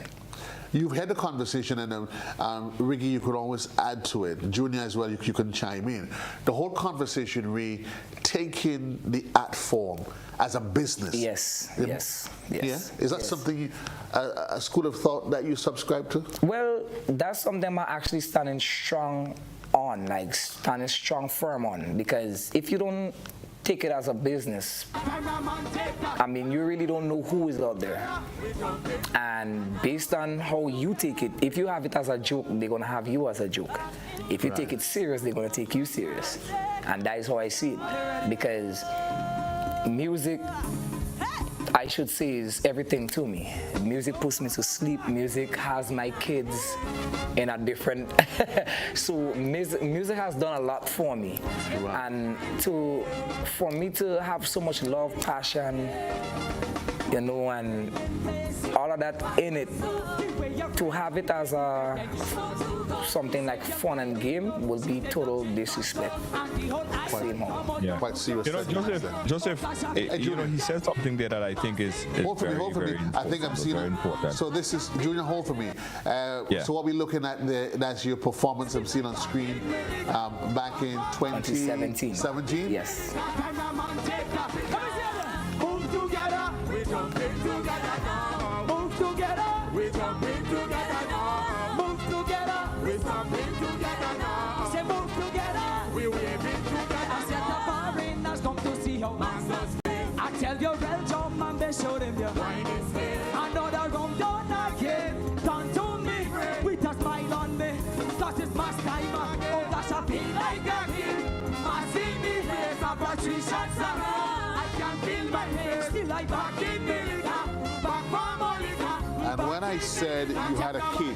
You've had the conversation, and Ricky, you could always add to it. Junior as well, you can chime in. The whole conversation, taking the art form as a business. Yes. Yeah? Is that something, a school of thought that you subscribe to? Well, that's something I'm actually standing strong on, firm on, because if you don't take it as a business, I mean, you really don't know who is out there. And based on how you take it, if you have it as a joke, they're going to have you as a joke. If you take it serious, they're going to take you serious. And that is how I see it. Because music, I should say, is everything to me. Music puts me to sleep. Music has my kids in a different... So music has done a lot for me. Wow. And for me to have so much love, passion, and all of that in it, to have it as something like fun and game would be total disrespect. Quite serious. Joseph, he said something there that I think is very important. I think I'm seeing it. Important. So this is Junior, hold for me. So what we're looking at that's your performance I'm seeing on screen back in 2017. Yes. I tell you, real jump man, they show them you. Another round done again, done to me, with a smile on me. Cause it's my time, oh gosh, I feel like a king. I see me face, I've got 3 shots around. I can feel my hair, still like back in the back from Oliver. And when I said you had a kid,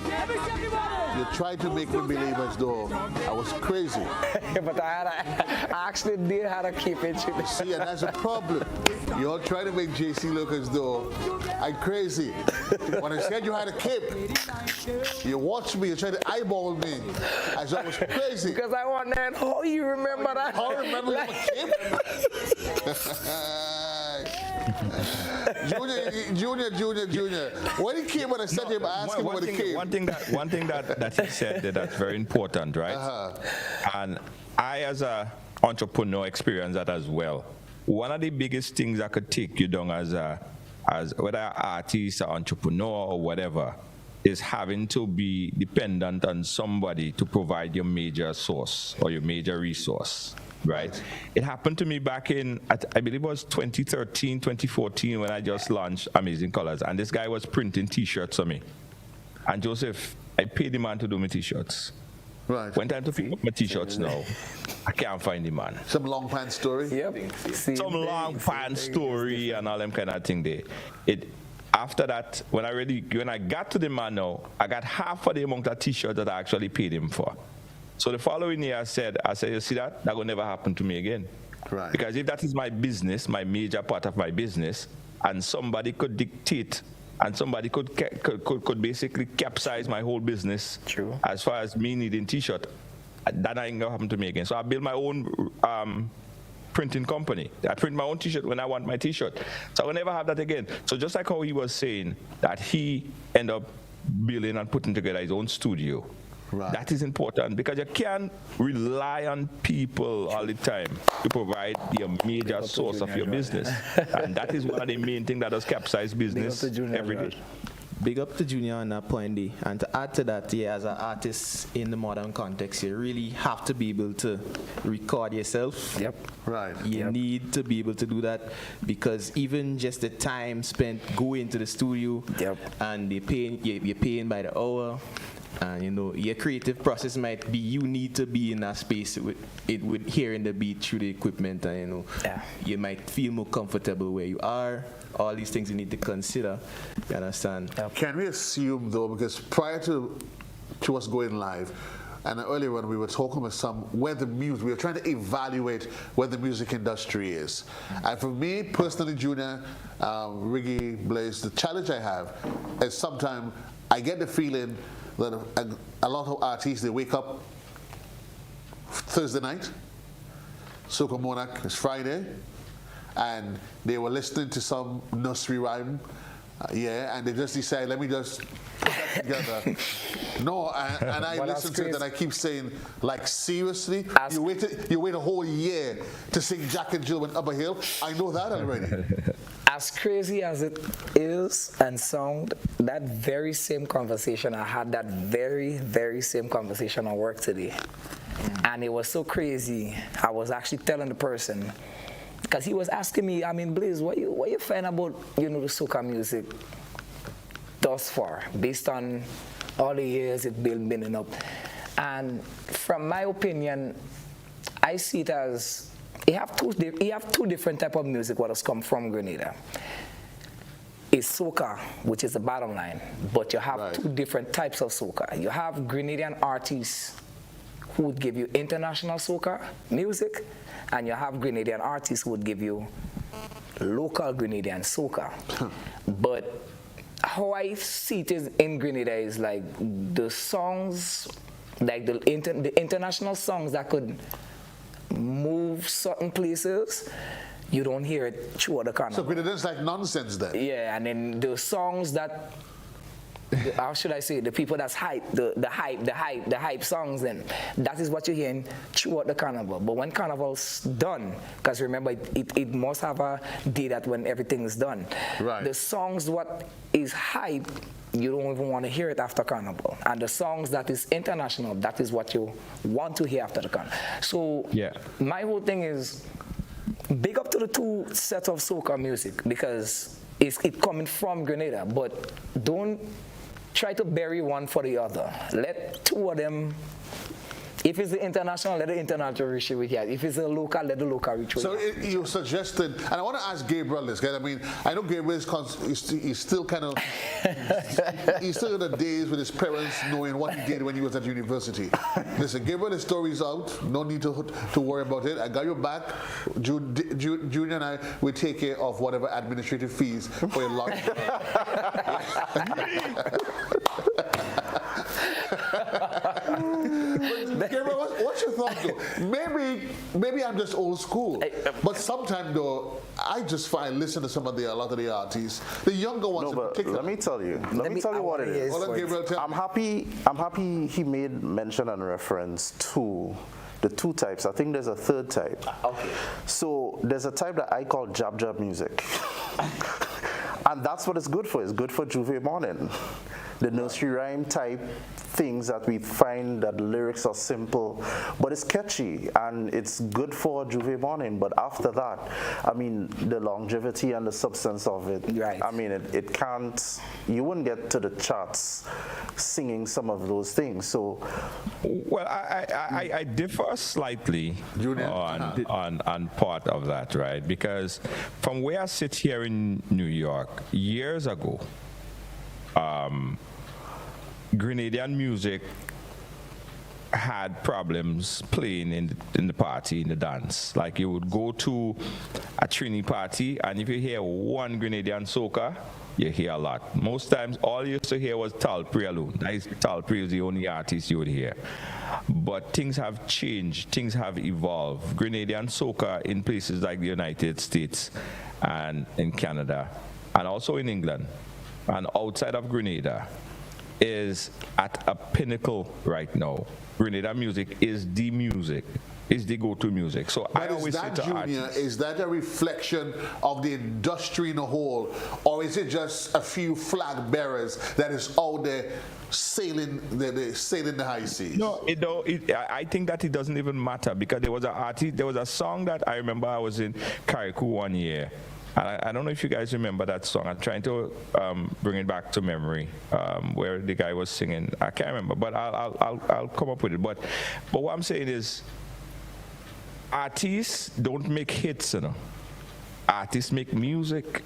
you tried to make me believe as though I was crazy. But I actually did have a kid. See, and that's a problem. You all try to make JC look as though I'm crazy. When I said you had a kid, you watched me, you tried to eyeball me as I was crazy. Because I want to know how you remember that. How remember you were a kid? Junior. When he came, when I said to him, I asked him when he came. One thing that he said that's very important, right? And I, as a entrepreneur, experience that as well. One of the biggest things that could take you down as whether an artist, or entrepreneur, or whatever, is having to be dependent on somebody to provide your major source or your major resource. Right. It happened to me back in, I believe it was 2013, 2014, when I just launched Amazing Colors. And this guy was printing T-shirts for me. And Joseph, I paid the man to do my T-shirts. Right. When time to pick up my T-shirts now, I can't find the man. Some long pants story? Yep. Some long pants story and all them kind of thing there. After that, when I got to the man now, I got half of the amount of T-shirts that I actually paid him for. So the following year I said, you see that will never happen to me again. Right. Because if that is my business, my major part of my business, and somebody could dictate and somebody could basically capsize my whole business. True. As far as me needing t-shirt, that ain't gonna happen to me again. So I built my own printing company. I print my own t-shirt when I want my t-shirt. So I will never have that again. So just like how he was saying that he ended up building and putting together his own studio. Right. That is important because you can't rely on people all the time to provide your major source of your business. And that is one of the main things that does capsize business every day. Big up to Junior on that point, D. And to add to that, yeah, as an artist in the modern context, you really have to be able to record yourself. Yep. Right. You need to be able to do that because even just the time spent going to the studio, and you're paying by the hour. And you know, your creative process might be you need to be in that space with hearing the beat through the equipment, and you know, you might feel more comfortable where you are. All these things you need to consider. You understand? Can we assume though, because prior to us going live, and earlier when we were talking with we were trying to evaluate where the music industry is. And for me personally, Junior, Riggy, Blaze, the challenge I have is sometimes I get the feeling that a lot of artists, they wake up Thursday night, Soca Monarch is Friday, and they were listening to some nursery rhyme, and they just decide, let me just put that together. No, and I listen to it and I keep saying, like, seriously? You wait a whole year to sing Jack and Jill with Upper Hill? I know that already. As crazy as it is and sound, that very same conversation, I had that very, very same conversation at work today. And it was so crazy. I was actually telling the person, because he was asking me, I mean, Blaze, what you find about, you know, the soca music thus far, based on all the years it's been building up? And from my opinion, I see it as you have two different type of music what has come from Grenada. It's soca, which is the bottom line, but you have two different types of soca. You have Grenadian artists who would give you international soca music, and you have Grenadian artists who would give you local Grenadian soca. But how I see it is in Grenada is like the songs, like the international songs that could move certain places, you don't hear it throughout the carnival. So Grenadans like nonsense then? Yeah, and then the songs that, how should I say, the people that's hype, the hype songs, then that is what you're hearing throughout the carnival. But when carnival's done, because remember, it must have a day that when everything is done. Right. The songs what is hype, you don't even want to hear it after carnival. And the songs that is international, that is what you want to hear after the carnival. So my whole thing is, big up to the two sets of soca music, because it's coming from Grenada, but don't try to bury one for the other. Let two of them, if it's the international, let the international reach with you. If it's the local, let the local reach with So you suggested, and I want to ask Gabriel this, guys. I mean, I know Gabriel is still kind of, he's still in the days with his parents knowing what he did when he was at university. Listen, Gabriel, the story's out. No need to worry about it. I got your back. Junior and I will take care of whatever administrative fees for your lunch. Gabriel, what's your thought though? Maybe I'm just old school, but sometimes though I just find listen to a lot of the artists, the younger ones in particular. Let me tell you what it is. I'm happy he made mention and reference to the two types. I think there's a third type. Okay. So there's a type that I call jab music. And that's what it's good for. It's good for Juve morning. The nursery rhyme type things that we find that the lyrics are simple, but it's catchy and it's good for Juve morning. But after that, I mean, the longevity and the substance of it, I mean, it can't, you wouldn't get to the charts singing some of those things. So, well, I differ slightly on part of that, right? Because from where I sit here in New York, years ago, Grenadian music had problems playing in the party, in the dance. Like you would go to a Trini party, and if you hear one Grenadian soca, you hear a lot. Most times, all you used to hear was Talpri alone. Talpri is the only artist you would hear. But things have changed. Things have evolved. Grenadian soca in places like the United States and in Canada, and also in England, and outside of Grenada, is at a pinnacle right now. Grenada music is the music. Is the go-to music. So but I always say to Junior, artists, is that a reflection of the industry in a whole, or is it just a few flag bearers that is out there sailing the high seas? No, I think that it doesn't even matter, because there was an artist, there was a song that I remember I was in Carriacou one year. And I don't know if you guys remember that song. I'm trying to bring it back to memory, where the guy was singing. I can't remember, but I'll come up with it. But what I'm saying is, artists don't make hits, you know. Artists make music.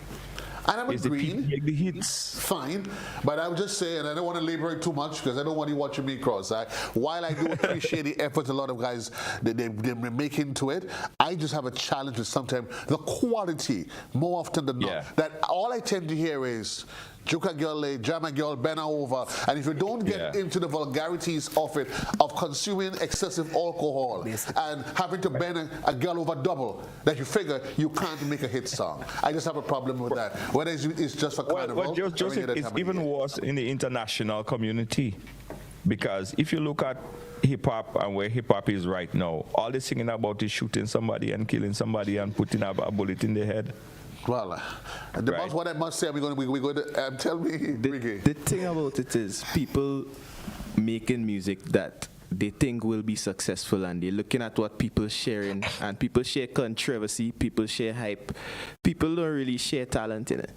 And I'm agreeing. Make the hits. Fine, but I would just say, and I don't want to labor it too much because I don't want you watching me cross. While I do appreciate the efforts a lot of guys they make into it, I just have a challenge with sometimes the quality more often than not. Yeah. That all I tend to hear is Juka girl, Jama girl, bend over, and if you don't get into the vulgarities of it, of consuming excessive alcohol and having to bend a girl over double, that you figure you can't make a hit song. I just have a problem with that. Whether it's just for carnival. Well, Joseph, it's even worse in the international community, because if you look at hip-hop and where hip-hop is right now, all they're singing about is shooting somebody and killing somebody and putting a bullet in their head. Well, that's what I must say. We're going to tell me. The thing about it is, people making music that they think will be successful, and they're looking at what people sharing, and people share controversy, people share hype. People don't really share talent in it.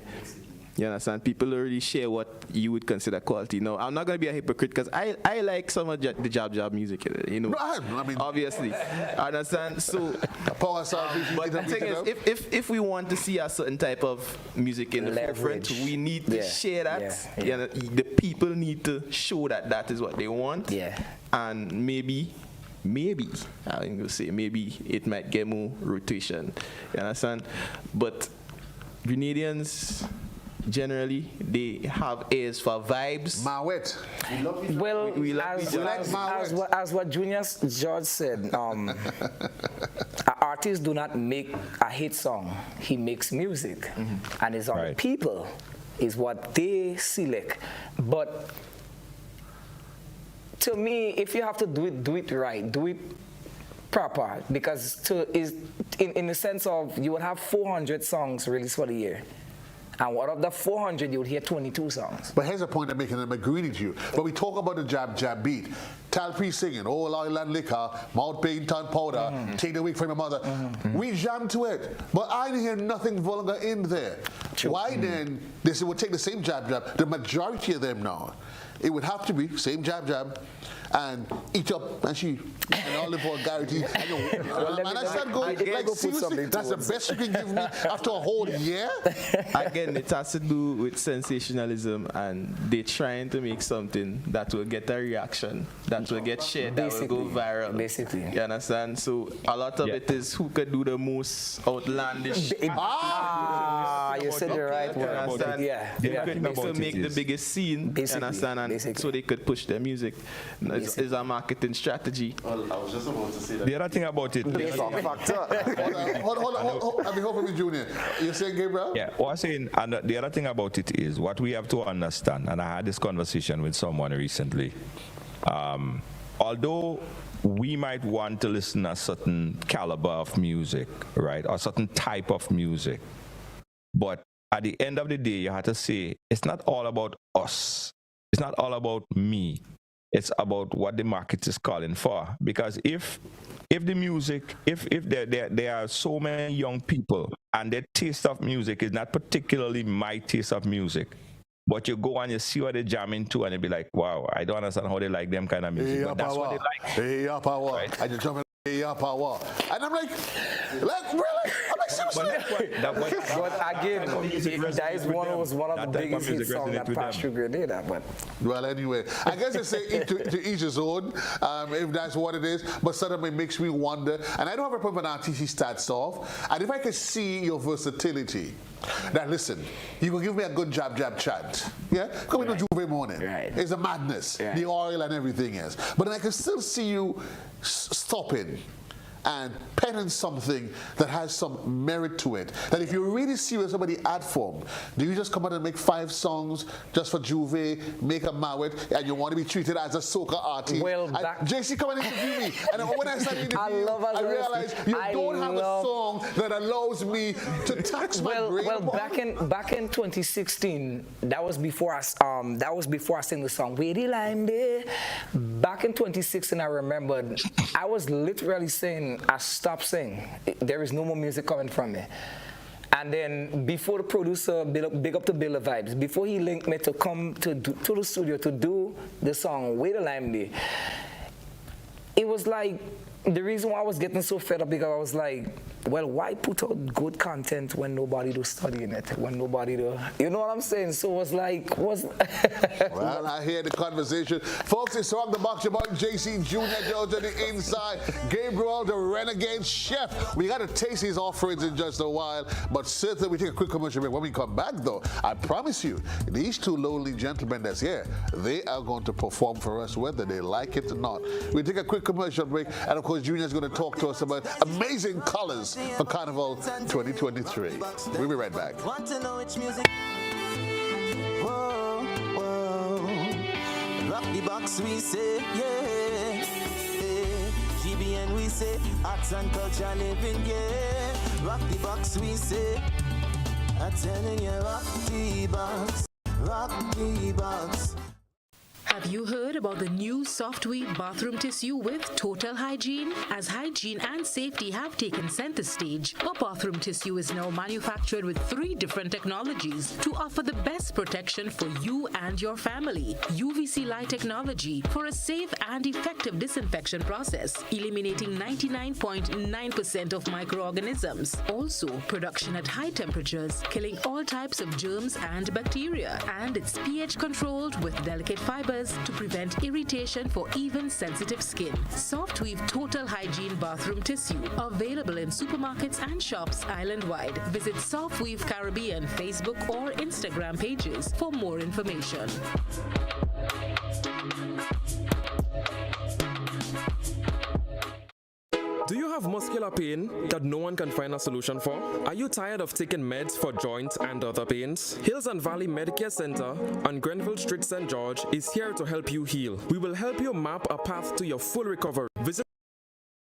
You understand? People don't really share what you would consider quality. No, I'm not going to be a hypocrite, because I like some of the jab music, you know. I mean, obviously. I understand? So, but the thing is, if we want to see a certain type of music in the forefront, we need to share that. You know, the people need to show that is what they want. Yeah. And maybe I'm going to say maybe it might get more rotation. You understand? But Grenadians, generally, they have ears for vibes. Mawet. Well, as what Junior George said, an artist do not make a hit song. He makes music, and it's on the people is what they select. But to me, if you have to do it right, do it proper, because in the sense of you would have 400 songs released for the year. And out of the 400, you would hear 22 songs. But here's a point I'm making, and I'm agreeing with you. But we talk about the jab beat. Talpri singing, oh, oil and liquor, mouth paint and powder, take the week from your mother. We jam to it. But I didn't hear nothing vulgar in there. Why then, this would take the same jab. The majority of them now, it would have to be same jab, and eat up, and all the vulgarity. And I start going, like, seriously, that's the best you can give me after a whole year? Again, it has to do with sensationalism, and they're trying to make something that will get a reaction, that will get shared, that will go viral. Basically. You understand? So a lot of it is who could do the most outlandish. You said the right word. Understand? Yeah. To make the biggest scene, understand? And so they could push their music. It's a marketing strategy. Well, I was just about to say that. The other thing about it. Hold on. I mean, hopefully, Junior. You're saying, Gabriel? Yeah. What I'm saying, and the other thing about it is what we have to understand, and I had this conversation with someone recently. Although we might want to listen to a certain caliber of music, right, or a certain type of music, but at the end of the day, you have to say it's not all about us. It's not all about me. It's about what the market is calling for. Because if the music, if there are so many young people and their taste of music is not particularly my taste of music, but you go and you see what they jam into and you be like, wow, I don't understand how they like them kind of music. But that's what they like. Hey, power. Right? I just jump in. Hey, power. And I'm like, really? I'm like, seriously? But again, that is one of the biggest hit songs that passed through Grenada. But well, anyway, I guess they say to each his own, if that's what it is. But suddenly it makes me wonder, and I don't have a problem with artist he starts off, and if I can see your versatility, now listen, you can give me a good jab chant, yeah? Coming on Juve morning, it's a madness, the oil and everything else. But then I can still see you stopping and penning something that has some merit to it. That if you're really serious about the art form, do you just come out and make 5 songs just for Juve, make a mawet, and you want to be treated as a soca artist? Well, JC, come and interview me. And when I started interviewing I realized you don't have a song that allows me to tax my brain. Well, back in 2016, that was before I sang the song Weedy Lime Day. Back in 2016, I remembered I was literally saying, I stopped singing. There is no more music coming from me. And then before the producer, big up to Bill of Vibes, before he linked me to come to the studio to do the song Wait a Lime Day, it was like, the reason why I was getting so fed up because I was like, well, why put out good content when nobody do studying it, when nobody do, you know what I'm saying? So it was like, well, I hear the conversation. Folks, it's Rock the Box, your boy JC Jr. George on the inside, Gabriel, the renegade chef. We got to taste his offerings in just a while, but certainly we take a quick commercial break. When we come back, though, I promise you, these 2 lonely gentlemen that's here, they are going to perform for us whether they like it or not. We take a quick commercial break, and of course, Junior is going to talk to us about amazing colors for Carnival 2023. We'll be right back. Want to know which music? Whoa, whoa. Rock the box, we say, yeah. GBN, we say, arts and culture living, yeah. Rock the box, we say, I'm telling you, rock the box, rock the box. Have you heard about the new Soft Weave bathroom tissue with total hygiene? As hygiene and safety have taken center stage, our bathroom tissue is now manufactured with 3 different technologies to offer the best protection for you and your family. UVC light technology for a safe and effective disinfection process, eliminating 99.9% of microorganisms. Also, production at high temperatures, killing all types of germs and bacteria. And it's pH controlled with delicate fibers to prevent irritation for even sensitive skin. Soft Weave Total Hygiene Bathroom Tissue. Available in supermarkets and shops island-wide. Visit Soft Weave Caribbean Facebook or Instagram pages for more information. Do you have muscular pain that no one can find a solution for? Are you tired of taking meds for joints and other pains? Hills and Valley Medicare Center on Grenville Street, St. George is here to help you heal. We will help you map a path to your full recovery. Visit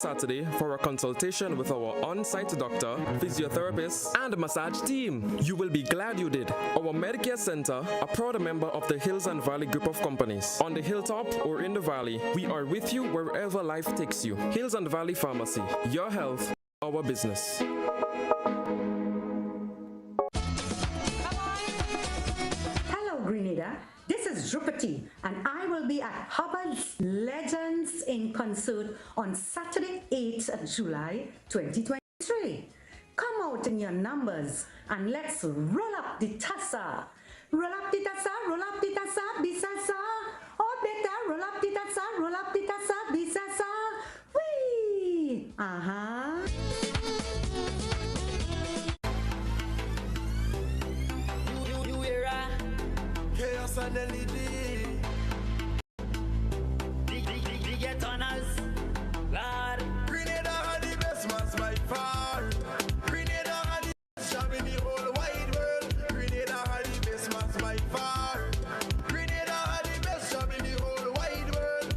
Saturday for a consultation with our on-site doctor, physiotherapist, and massage team. You will be glad you did. Our Medicare Center, a proud member of the Hills and Valley group of companies. On the hilltop or in the valley, we are with you wherever life takes you. Hills and Valley Pharmacy, your health, our business. Hello, Grenada. This is Drupati, and I will be at Hubbard's Legends in concert on Saturday, 8th of July, 2023. Come out in your numbers and let's roll up the tassa. Roll up the tassa, roll up the tassa, bisasa. Or better, roll up the tassa, roll up the tassa, bisasa. Whee! Chaos and LED. Get on us, Lord. Grenada are the best ones by far. Grenada are the best job in the whole wide world. Grenada are the best ones by far. Grenada are the best job in the whole wide world.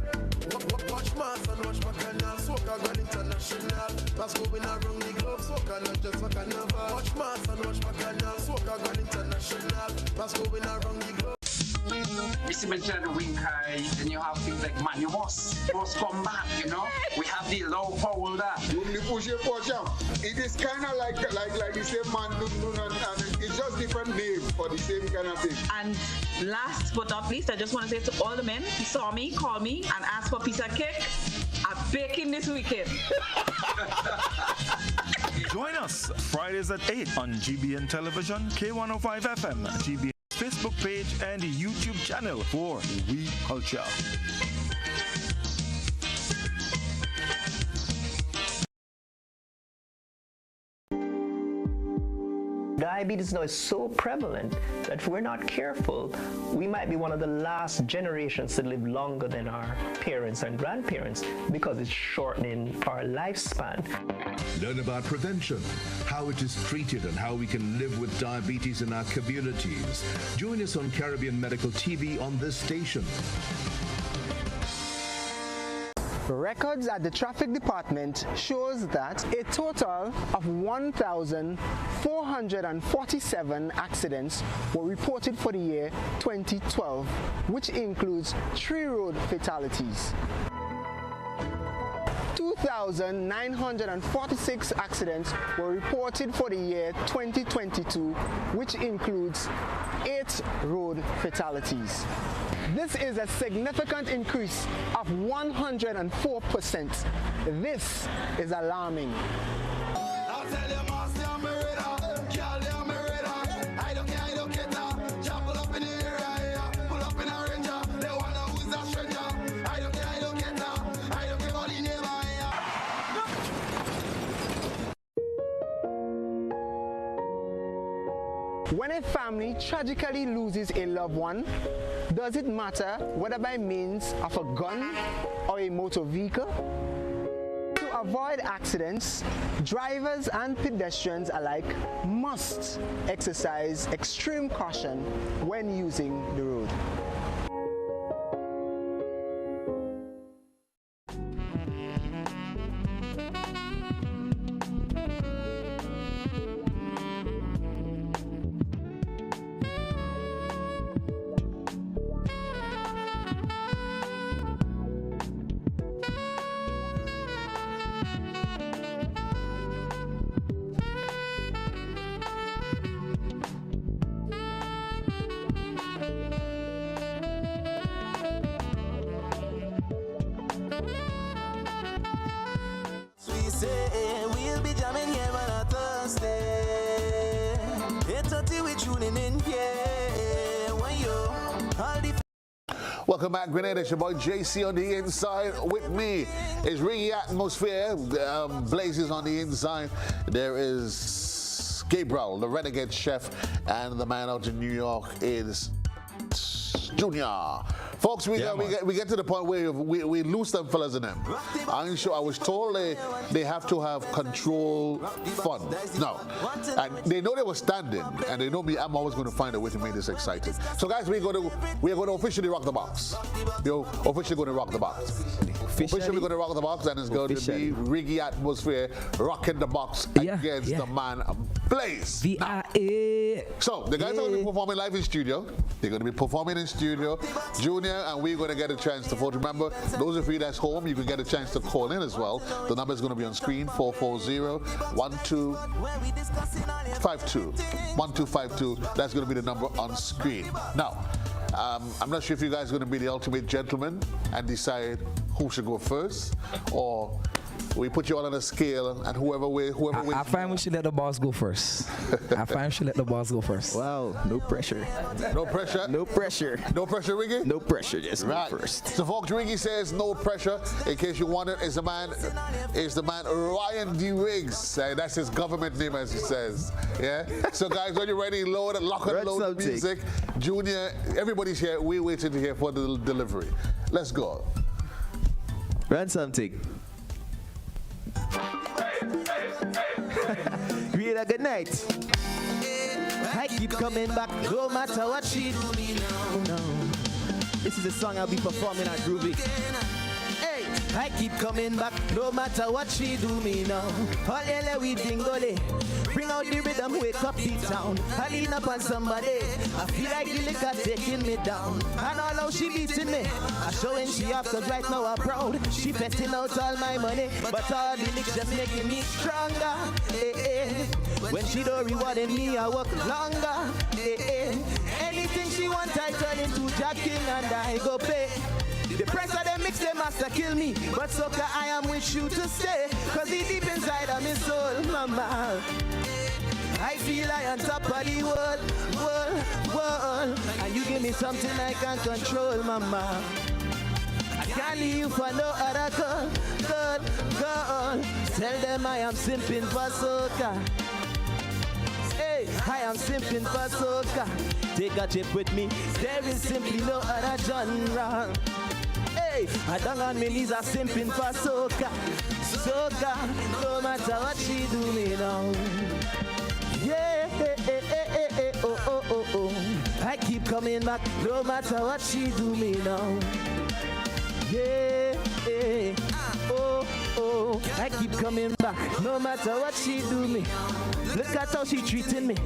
Watch Mass and watch Bacchanal, Soca Grand International. That's going around the globe, Soca not just for Carnival. Watch Mass and watch Bacchanal, Soca Grand International. That's going around the globe. You see, mention the wing high, then you have things like Manu Moss come back, you know. We have the low power that. It is kind of like the same man, and it's just different name for the same kind of thing. And last but not least, I just want to say to all the men who saw me, call me, and ask for a piece of cake, I'm baking this weekend. Join us Fridays at 8 on GBN Television, K105 FM, GBN Facebook page and YouTube channel for We Culture. Diabetes now is so prevalent that if we're not careful, we might be one of the last generations to live longer than our parents and grandparents because it's shortening our lifespan. Learn about prevention, how it is treated, and how we can live with diabetes in our communities. Join us on Caribbean Medical TV on this station. Records at the traffic department shows that a total of 1,447 accidents were reported for the year 2012, which includes 3 road fatalities. 2,946 accidents were reported for the year 2022, which includes 8 road fatalities. This is a significant increase of 104%. This is alarming. When a family tragically loses a loved one, does it matter whether by means of a gun or a motor vehicle? To avoid accidents, drivers and pedestrians alike must exercise extreme caution when using the road. We'll be jamming here on a Thursday. 8:30 we tuning in here. When you all the Welcome back, Grenada. It's your boy JC on the inside. With me is Reggae Atmosphere. Blazes on the inside. There is Gabriel, the renegade chef, and the man out in New York is Junior. Folks, we get to the point where we lose them fellas in them. I'm sure I was told they have to have control fun. No. And they know they were standing, and they know me, I'm always going to find a way to make this exciting. So guys, we're going to officially rock the box. We're officially going to rock the box. Officially going to rock the box, and it's going to be Reggae Atmosphere rocking the box against the man Blaze. So the guys are going to be performing live in studio. They're going to be performing in studio. Junior and we're going to get a chance to vote. Remember, those of you that's home, you can get a chance to call in as well. The number is going to be on screen, 440-1252. 1252. That's going to be the number on screen. Now, I'm not sure if you guys are going to be the ultimate gentleman and decide who should go first, or we put you all on a scale, and whoever wins. I find we should let the boss go first. Wow, no pressure. No pressure? No pressure. No pressure, Riggy? No pressure, just right. go first. So folks, Riggy says no pressure. In case you wondered, is the man Ryan D. Riggs. That's his government name, as he says. Yeah? So guys, when you're ready, lock and load the music. Junior, everybody's here. We're waiting to hear for the delivery. Let's go. Run something. Read a good night. I keep coming back, no matter what she do me now. This is a song I'll be performing at Groovy. Hey, I keep coming back, no matter what she do me now. All yellow we dingole. Bring out the rhythm, wake up the town. I lean up on somebody. I feel like the liquor taking me down. And all how she beating me. I showing she off cause right now I'm proud. She festing out all my money. But all the licks just making me stronger. When she don't rewarding me, I work longer. Anything she want, I turn into Jack King and I go pay. The price of them mix them master kill me. But soca, I am with you to stay. Cause it deep inside of my soul, mama. I feel I on top of the world. And you give me something I can control, mama. I can't leave for no other girl. Tell them I am simping for soca. Hey, I am simping for soca. Take a trip with me. There is simply no other genre. Hey, I down on my knees, I'm simping for soca. Soca, no matter what she do me now. Yeah, oh. I keep coming back, no matter what she do me now. Yeah, oh, I keep coming back, no matter what she do me. Look at how she treating me.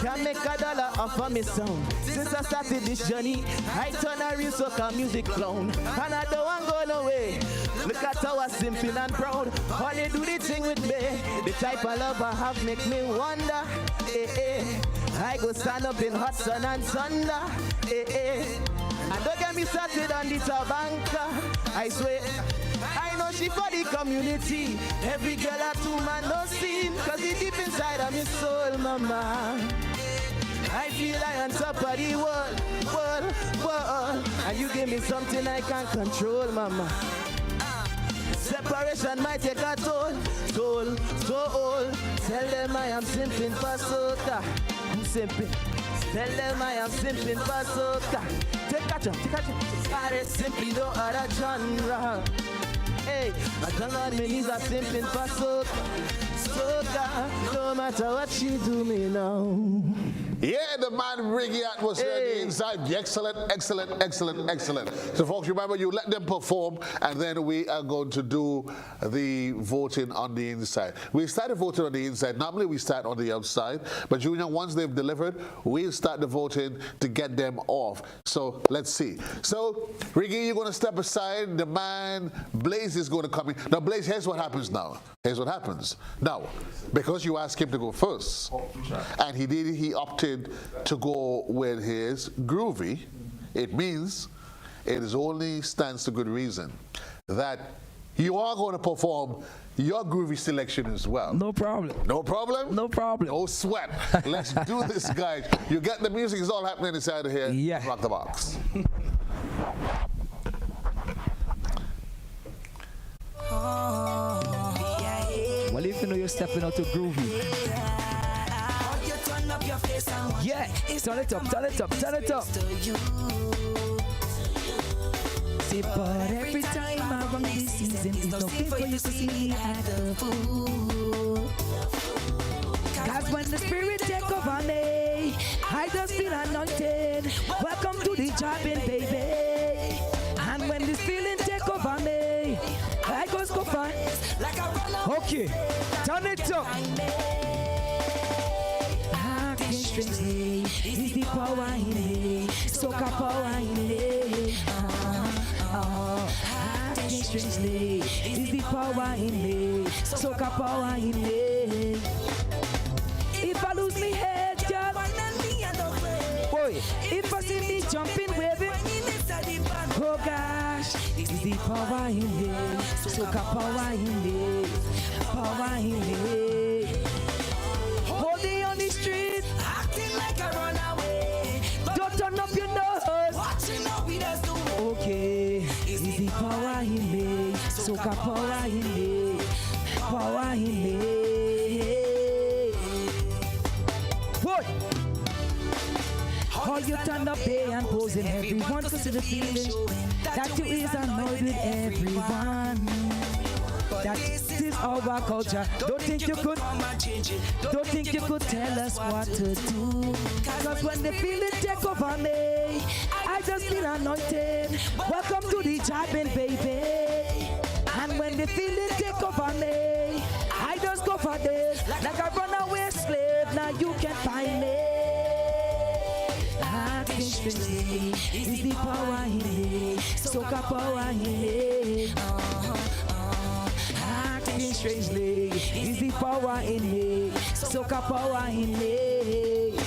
Can't make $1 off of me sound. Since I started this journey, I turn a real soca music clown. And I don't want go no way. Look at how I'm simple and proud. How they do the thing with me. The type of love I have make me wonder. I go stand up in hot sun and thunder. And don't get me started on the tabanca. I swear, I know she for the community. Every girl a two man no seen. Cause it deep inside of me soul, mama. I feel I on top of the world. And you give me something I can't control, mama. Separation might take a toll. Tell them I am simping for soca. I'm simping. Tell them I am simping for soca. Take a jump. I simply no other genre. Hey, I don't on my knees, I'm simping for soca. Soca, no matter what she do me now. Yeah, the man Riggy atmosphere on the inside. Excellent. So folks, remember, you let them perform and then we are going to do the voting on the inside. We started voting on the inside. Normally we start on the outside, but Junior, once they've delivered, we'll start the voting to get them off. So let's see. So Riggy, you're going to step aside. The man Blaze is going to come in. Now Blaze, here's what happens now. Now, because you asked him to go first, and he opted to go with his groovy, it means it is only stands to good reason that you are going to perform your groovy selection as well. No problem. No problem? No problem. No sweat. Let's do this, guys. You get the music is all happening inside of here. Yeah. Rock the box. Well, if you know you're stepping out to groovy. Yeah, turn it up. See, but every time I run this season, it's nothing for you to see me at the fool. Cause when the spirit take over me, I just feel anointed. Welcome to the jobbing, baby. And when this feeling take over me, I just go fast. Okay, turn it up. Strangely, is the power in me, soca power in me. Strangely, is the power in me, soca power in me. If I lose me head, girl, boy, if I see me jumping, waving, oh gosh, is the power in me, soca power in me, power in me. Holding on the street, acting like a runaway. Don't turn up your nose. Watching how we does do. Okay, is the power in me? Soca power in me. Power in me. What? All you turn up there and posing, everyone to see the feeling that you is annoyed with everyone. That is our culture. Don't think you could tell us what to do. Cause when the feeling take over me, I just feel anointed. Welcome to the jobbing, baby. And when the feeling take over me, I just go for this. Like a runaway slave, now you can find me. Strangely, is the power in me, soca power in me. Acting strangely, is the power in me, soca power in me.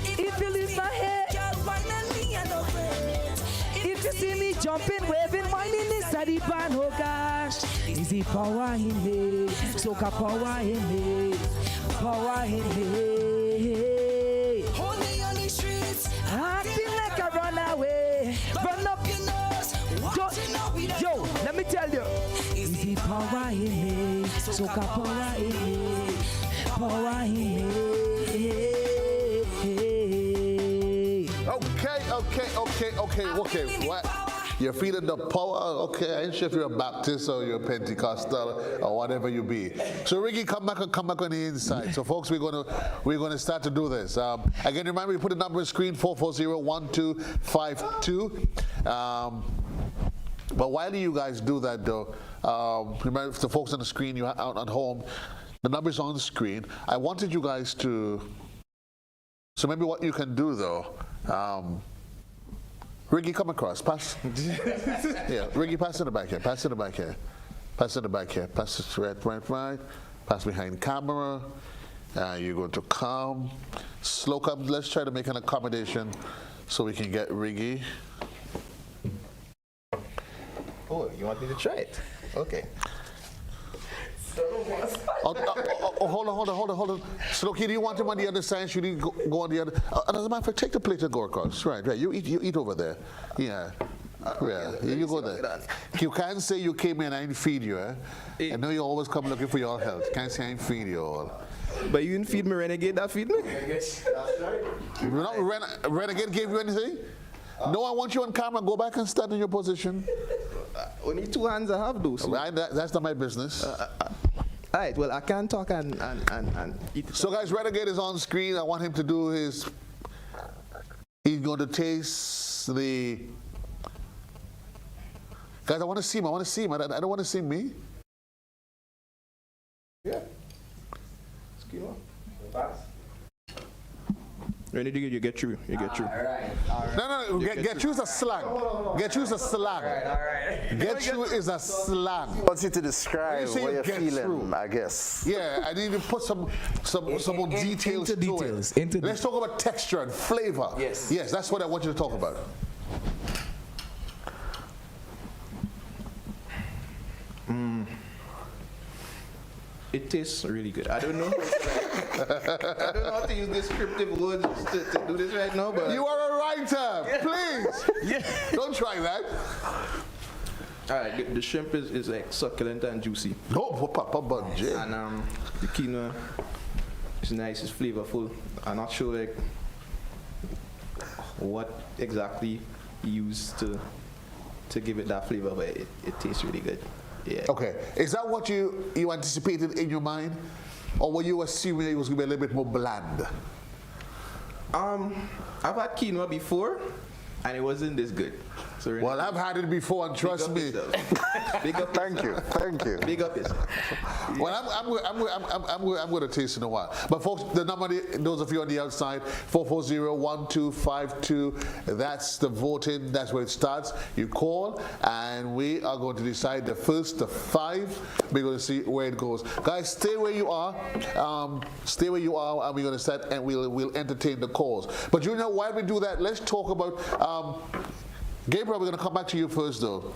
If you leave my head, if you see me jumping, waving, winding inside the band, oh gosh. Is the power in me? Soca power in me. Power in me. Only on the streets. Acting like a runaway. Run up your nose. Yo, let me tell you. Is the power in me? Soca power in me. Power in me. Okay. What? You're feeling the power? Okay, I ain't sure if you're a Baptist or you're a Pentecostal or whatever you be. So Ricky, come back on the inside. So folks, we're gonna start to do this. Again, remember you put the number on the screen 440-1252. But while you guys do that though, remember the folks on the screen, you out at home, the number's on the screen. I wanted you guys to. So maybe what you can do though. Riggy, come across. Pass. Yeah, Riggy, pass in the back here. Pass in the back here. Pass in the back here. Pass it right. Pass behind camera. You're going to come. Slow come. Let's try to make an accommodation so we can get Riggy. Oh, you want me to try it? Okay. Hold on. Slokey, do you want him on the other side? Should he go on the other? As a matter of fact, take the plate and go across. Right. You eat over there. Yeah. You go there. You can't say you came in and I didn't feed you, eh? I know you always come looking for your health. Can't say I didn't feed you all. But you didn't feed me, Renegade, that feed me? Renegade gave you anything? No, I want you on camera. Go back and stand in your position. Only two hands I have, though. So. That's not my business. All right, well, I can talk and eat. So, guys, Renegade is on screen. I want him to do his. He's going to taste the. Guys, I want to see him. I don't want to see me. Yeah. Skimo. Ready, you get through. All right. No. Get through is a slang. Get through is a slang. All right. Get through is a slang. I want you to describe what you're feeling, through. I guess. Yeah, I need to put some more details to it. Let's talk about texture and flavor. Yes, that's what I want you to talk about. It tastes really good. I don't know. I don't know how to use descriptive words to do this right now, but you are a writer. Please. Don't try that. All right, the shrimp is like succulent and juicy. Oh, and the quinoa is nice. It's flavorful. I'm not sure like what exactly you use to give it that flavor, but it tastes really good. Yeah. Okay. Is that what you anticipated in your mind? Or were you assuming it was going to be a little bit more bland? I've had quinoa before, and it wasn't this good. So well, I've had it before, and trust me. Big up. Thank you. Big up yourself. Well, I'm going to taste in a while. But folks, the number, those of you on the outside, 440-1252. That's the voting. That's where it starts. You call, and we are going to decide the first of 5. We're going to see where it goes. Guys, stay where you are. Stay where you are, and we're going to set, and we'll entertain the calls. But you know, while we do that, let's talk about. Gabriel, we're going to come back to you first, though.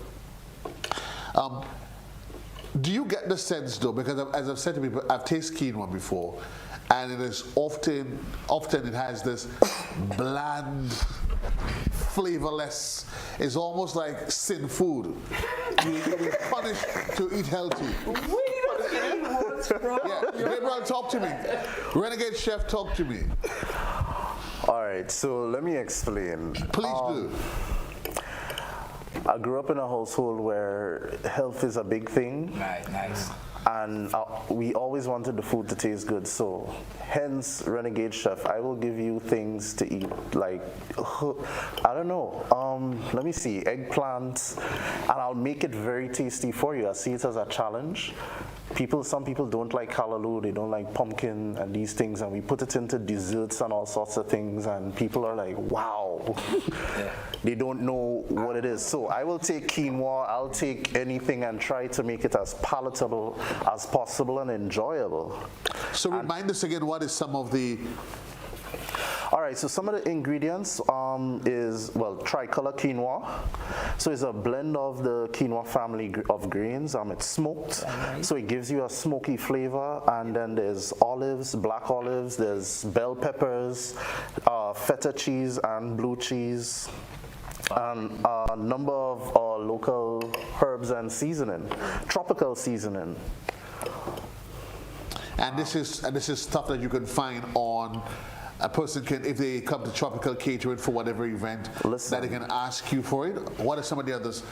Do you get the sense, though, because as I've said to people, I've tasted quinoa before, and it is often it has this bland, flavorless. It's almost like sin food. We're punished to eat healthy. Yeah, Gabriel, talk to me. Renegade Chef, talk to me. All right, so let me explain. Please do. I grew up in a household where health is a big thing. Right, nice. And we always wanted the food to taste good, so hence Renegade Chef, I will give you things to eat, like, I don't know, let me see, eggplant, and I'll make it very tasty for you. I see it as a challenge. Some people don't like callaloo, they don't like pumpkin and these things, and we put it into desserts and all sorts of things, and people are like, wow. They don't know what it is. So I will take quinoa, I'll take anything and try to make it as palatable as possible and enjoyable. So remind us again, what is some of the... All right, so some of the ingredients is, well, tricolor quinoa. So it's a blend of the quinoa family of grains. It's smoked, so it gives you a smoky flavor. And then there's olives, black olives, there's bell peppers, feta cheese and blue cheese, and a number of local herbs and seasoning, tropical seasoning. And this is stuff that you can find on. A person can, if they come to Tropical Catering for whatever event, that they can ask you for it. What are some of the others?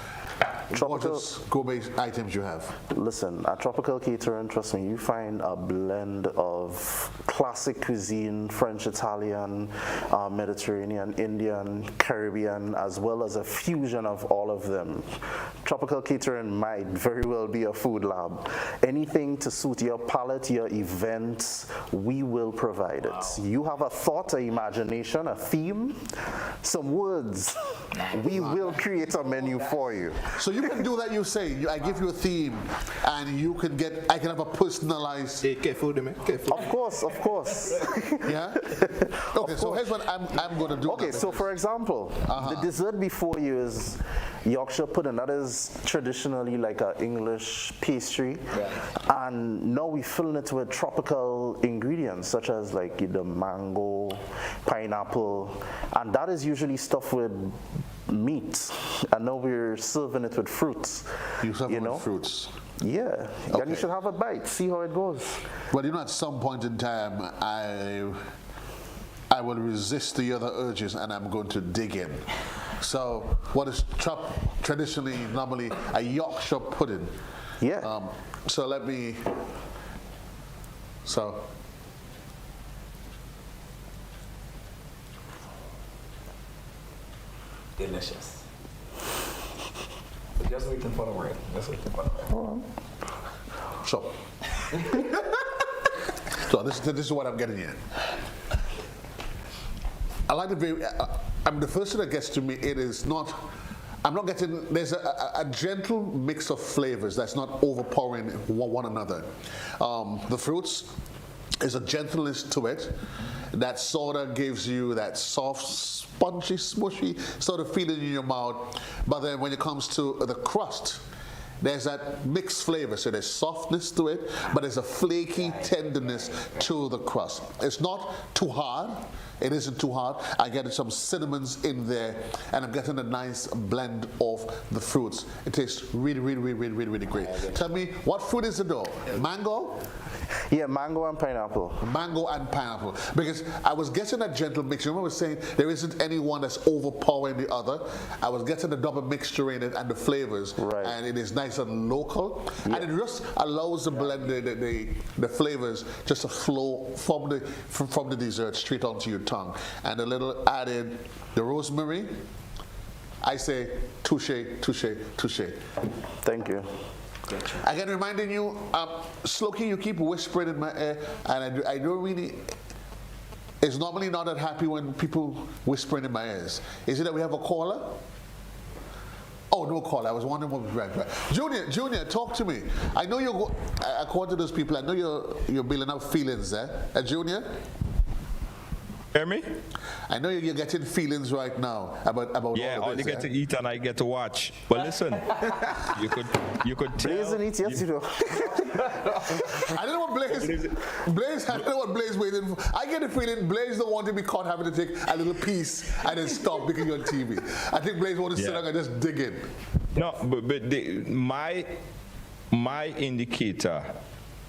Tropical gourmet items you have? Listen, at Tropical Catering, trust me, you find a blend of classic cuisine, French, Italian, Mediterranean, Indian, Caribbean, as well as a fusion of all of them. Tropical Catering might very well be a food lab. Anything to suit your palate, your event, we will provide it. You have a thought, an imagination, a theme, some words, we will create a menu for you. So you can do that, you say, I give you a theme, and you can get, I can have a personalized... Careful. Of course. Yeah? Okay, so here's what I'm going to do. Okay, so for example, the dessert before you is Yorkshire pudding. That is traditionally like an English pastry. Yeah. And now we're filling it with tropical ingredients, such as like the mango, pineapple, and that is usually stuffed with meat, and now we're serving it with fruits. You serve it with fruits? Yeah, okay. And you should have a bite, see how it goes. Well, at some point in time, I will resist the other urges and I'm going to dig in. So what is traditionally, normally, a Yorkshire pudding? Yeah. So let me, Delicious. Just waiting for the word. So this is what I'm getting here. I like the first thing that gets to me, I'm not getting, there's a gentle mix of flavors that's not overpowering one another. The fruits, there's a gentleness to it that sort of gives you that soft, spongy, smushy sort of feeling in your mouth. But then when it comes to the crust, there's that mixed flavor. So there's softness to it, but there's a flaky tenderness to the crust. It's not too hard. It isn't too hard. I get some cinnamons in there, and I'm getting a nice blend of the fruits. It tastes really, really, really, really, really great. Tell me, what fruit is it though? Mango? Yeah, mango and pineapple. Mango and pineapple. Because I was getting that gentle mixture. Remember I was saying there isn't any one that's overpowering the other. I was getting the double mixture in it and the flavors. Right. And it is nice and local. Yeah. And it just allows the blend, the flavors just to flow from the dessert straight onto your tongue. And a little added, the rosemary. I say touche, touche, touche. Thank you. Again, reminding you, Slokey, you keep whispering in my ear, and I don't really. It's normally not that happy when people whispering in my ears. Is it that we have a caller? Oh, no caller. I was wondering what was right. Junior, talk to me. I know you're. According to those people, I know you're building up feelings there. Junior. Hear me? I know you're getting feelings right now about all you get to eat and I get to watch. But listen, you could tell. Blaze and eat, yes, you know. I don't know what Blaze. I don't know what Blaze waiting for. I get the feeling Blaze don't want to be caught having to take a little piece and then stop because you're on TV. I think Blaze wants to sit down and just dig in. No, but my indicator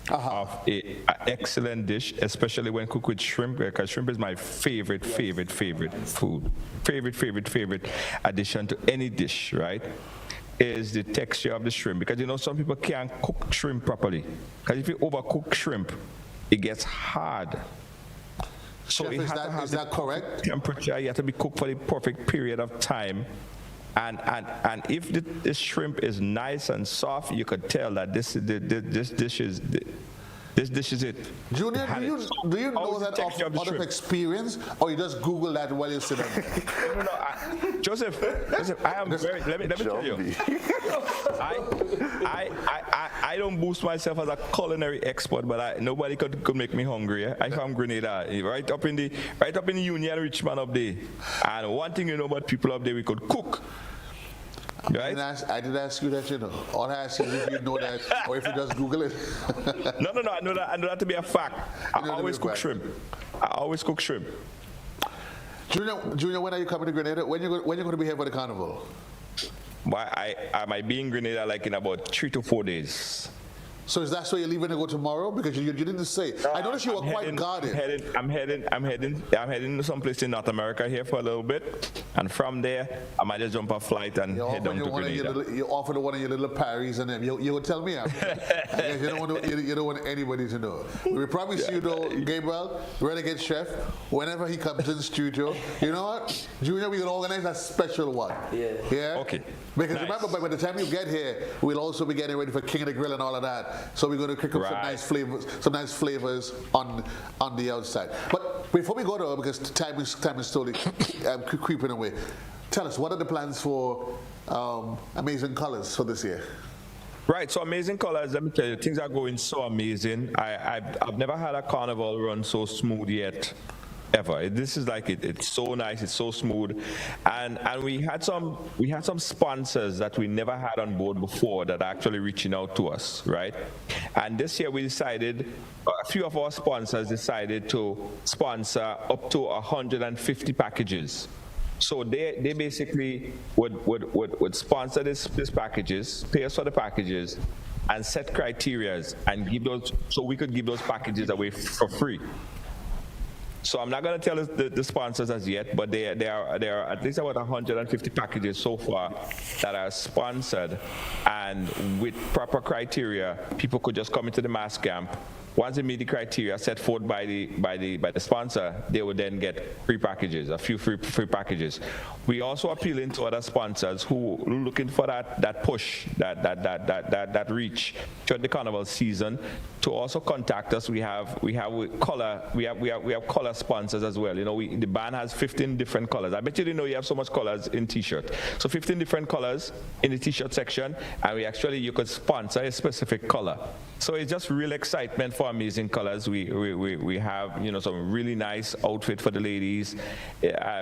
of an excellent dish, especially when cooked with shrimp, because shrimp is my favorite food, favorite addition to any dish, right? Is the texture of the shrimp, because some people can't cook shrimp properly, because if you overcook shrimp, it gets hard. So Chef, it has to have is that correct? Temperature, you have to be cooked for the perfect period of time. And if the shrimp is nice and soft, you could tell that this This is it. Junior, do you know that out of experience, or you just Google that while you're sitting there? No, Joseph, I am very. Let me tell you. I don't boost myself as a culinary expert, but nobody could make me hungry. I'm from Grenada, right up in the Union Richmond up there. And one thing you know about people up there, we could cook. Right? I didn't ask you that, you know. All I asked you is if you know that, or if you just Google it. No, I know that to be a fact. I always cook shrimp. Junior, when are you coming to Grenada? When you going to be here for the carnival? I might be in Grenada like in about 3 to 4 days. So is that so you're leaving to go tomorrow? Because you didn't say. I noticed you were quite guarded. I'm heading to someplace in North America here for a little bit, and from there I might just jump a flight and head down to Grenada. You offered one of your little Paris and them. You would tell me. I guess you don't want anybody to know. We promise you though, Gabriel, Renegade Chef, whenever he comes in the studio, you know what, Junior, we can organize a special one. Yeah. Okay. Because remember, by the time you get here, we'll also be getting ready for King of the Grill and all of that. So we're going to cook up some nice flavors on the outside. But before we go though, because time is slowly creeping away, tell us, what are the plans for Amazing Colors for this year? Right, so Amazing Colors, let me tell you, things are going so amazing. I've never had a carnival run so smooth yet. Ever. This is like it's so nice, it's so smooth, and we had some sponsors that we never had on board before that are actually reaching out to us, right? And this year we decided, a few of our sponsors decided to sponsor up to 150 packages. So they basically would sponsor these packages, pay us for the packages, and set criterias and give those, so we could give those packages away for free. So I'm not going to tell the sponsors as yet, but there are at least about 150 packages so far that are sponsored, and with proper criteria, people could just come into the mass camp. Once they meet the criteria set forth by the sponsor, they would then get free packages, a few free packages. We also appealing to other sponsors who are looking for that push, that reach throughout the carnival season, to also contact us. We have color sponsors as well. You know, the band has 15 different colors. I bet you didn't know you have so much colors in T-shirt. So 15 different colors in the T-shirt section, and you could sponsor a specific color. So it's just real excitement for Amazing Colors. We have, you know, some really nice outfit for the ladies.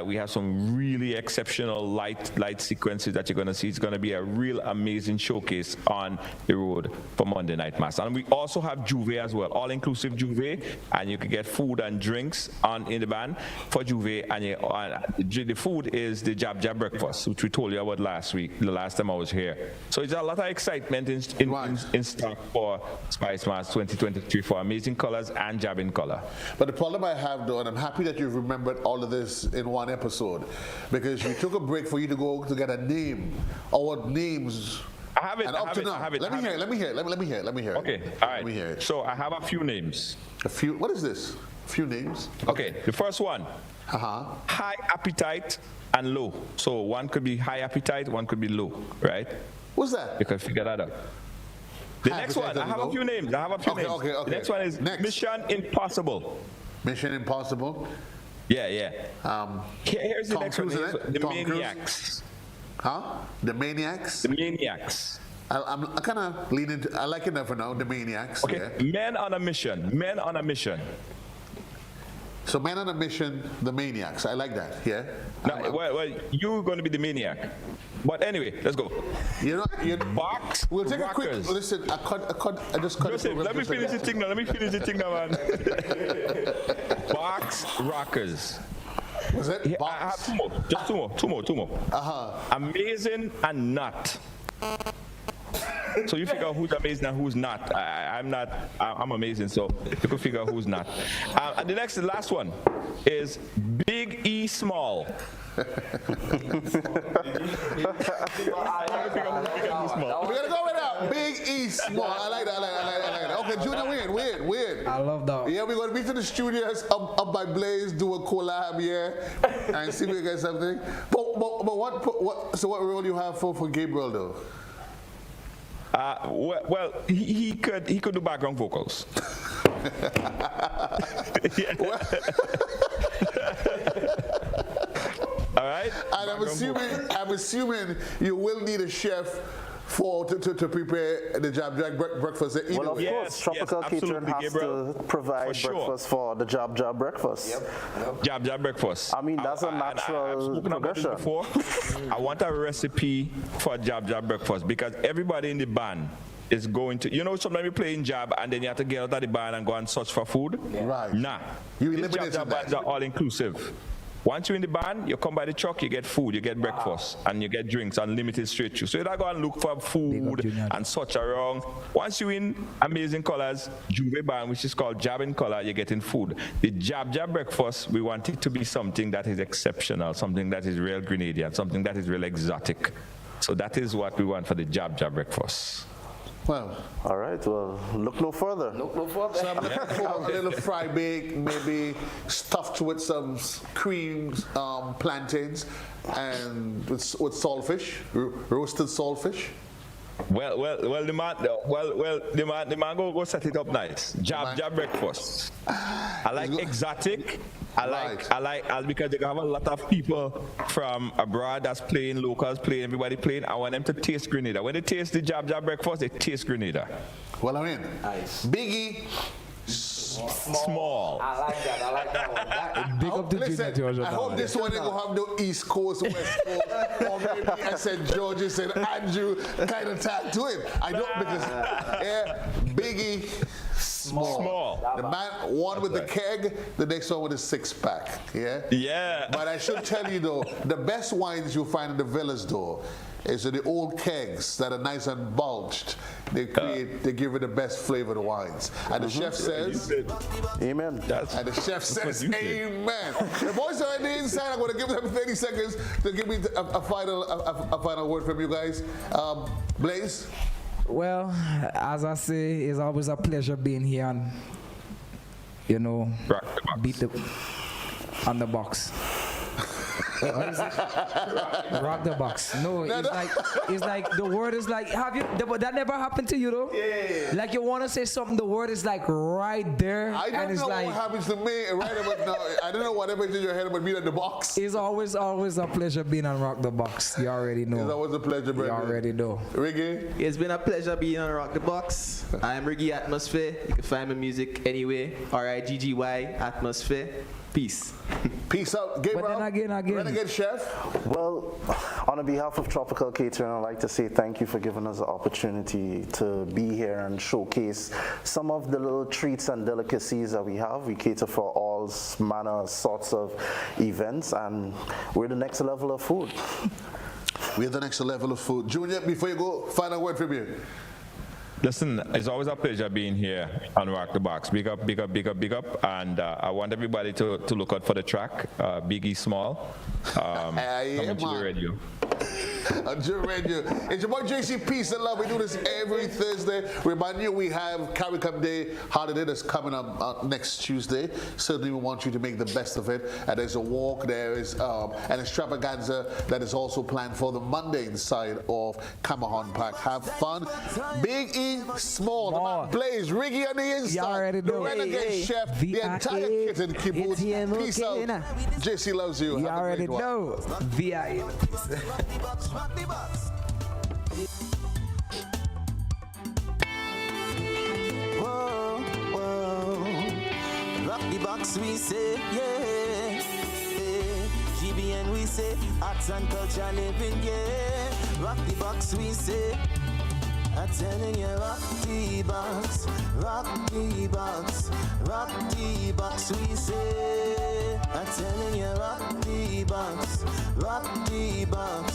We have some really exceptional light sequences that you're going to see. It's going to be a real amazing showcase on the road for Monday Night Mass. And we also have Juve as well, all-inclusive Juve, and you can get food and drinks in the band for Juve. And the food is the Jab breakfast, which we told you about last week, the last time I was here. So it's a lot of excitement in stock for Spice Mass 2023 for Amazing Colors and Jabbing Color. But the problem I have though, and I'm happy that you've remembered all of this in one episode, because we took a break for you to go to get a name, our names. I have it. Let me hear it. Okay, all right. Let me hear it. So I have a few names. What is this? A few names? Okay, the first one. High appetite and low. So one could be high appetite, one could be low, right? What's that? You can figure that out. The next one, I have a few names. Okay. The next one is Mission Impossible. Mission Impossible? Yeah. Here's the next one. The Maniacs. The Maniacs? The Maniacs. I kind of lean into, I like it never know, the Maniacs. Okay, yeah. Men on a mission. So Men on a Mission, the Maniacs. I like that, yeah? No, well, you're going to be the maniac. But anyway, let's go. Box We'll take rockers. a quick, listen, I just cut Joseph, let me finish the thing now, man. Box rockers. Was it? I have two more. Just two more. Amazing and not. So you figure out who's amazing and who's not. I'm amazing, so you can figure out who's not. And the last one is Big E Small. We're gonna go with that. Big E Small. I like that. Okay, Junior, weird. I love that. Yeah, we're gonna be to the studios up by Blaze, do a collab here, and see if we get something. But what role do you have for Gabriel though? Well, he could do background vocals. All right. And I'm assuming you will need a chef to prepare the Jab breakfast. Well, of course, Tropical Catering has to provide breakfast for the Jab breakfast. Yep. Jab breakfast. I mean, that's a natural progression. Before. I want a recipe for Jab breakfast because everybody in the band is going to, sometimes you play in Jab and then you have to get out of the band and go and search for food. Yeah. Right. Nah. These Jab bands are all inclusive. Once you're in the band, you come by the truck, you get food, you get breakfast, and you get drinks, unlimited straight through. So you don't go and look for food and search around. Once you're in Amazing Colors, Juve band, which is called Jab in Color, you're getting food. The Jab breakfast, we want it to be something that is exceptional, something that is real Grenadian, something that is real exotic. So that is what we want for the Jab breakfast. Well, all right. Well, look no further. So I'm looking for a little fry bake, maybe stuffed with some creams, plantains, and with saltfish, roasted saltfish. Well, the man go set it up nice. Jab breakfast. I like exotic. I like because they have a lot of people from abroad that's playing, locals playing, everybody playing. I want them to taste Grenada. When they taste the Jab breakfast, they taste Grenada. Well, I mean, nice. Biggie. Small. I like that. Big up to listen, I hope this one ain't gonna have no East Coast, West Coast, or maybe I said Georgia, said Andrew kind of tag to it. I don't because Biggie. Small. The man, one with the keg, the next one with a 6-pack. Yeah. But I should tell you though, the best wines you'll find in the villas though is the old kegs that are nice and bulged. They give it the best flavored wines. And the chef says, amen. And the chef says, amen. The boys are on the inside. I'm going to give them 30 seconds to give me a final word from you guys. Blaze? Well, as I say, it's always a pleasure being here and, beat on the box. Rock the box. No, it's like the word is like, that never happened to you though? Yeah. Like you want to say something, the word is like right there. I don't know what happens to me right about now. I don't know whatever is in your head about being at the box. It's always a pleasure being on Rock the Box. You already know. It's always a pleasure, brother. You already know. Riggy? It's been a pleasure being on Rock the Box. I'm Riggy Atmosphere. You can find my music anyway. RIGGY Atmosphere. Peace. Peace out. Gabriel, but then again. Renegade Chef. Well, on behalf of Tropical Catering, I'd like to say thank you for giving us the opportunity to be here and showcase some of the little treats and delicacies that we have. We cater for all manner, sorts of events, and we're the next level of food. We're the next level of food. Junior, before you go, final word from you. Listen, it's always a pleasure being here on Rock the Box. Big up. And I want everybody to look out for the track, Biggie Small. Coming to the radio. On Joe Radio. It's your boy JC Peace and Love. We do this every Thursday. Remind you, we have Carry Cup Day holiday that's coming up next Tuesday. Certainly, we want you to make the best of it. And there's a walk, there is an extravaganza that is also planned for the Monday inside of Camahan Park. Have fun. Big E, Small, the man Blaze, Riggy on the inside, the Renegade Chef, the entire kit and caboose. Peace out. JC loves you. You already know. VI. Rock the box. Whoa, whoa. Rock the box, we say, yeah. GBN, we say, arts and culture living, yeah. Rock the box, we say. I'm telling you, rock the box, rock the box, rock the box, we say. I'm telling you, rock the box, rock the box.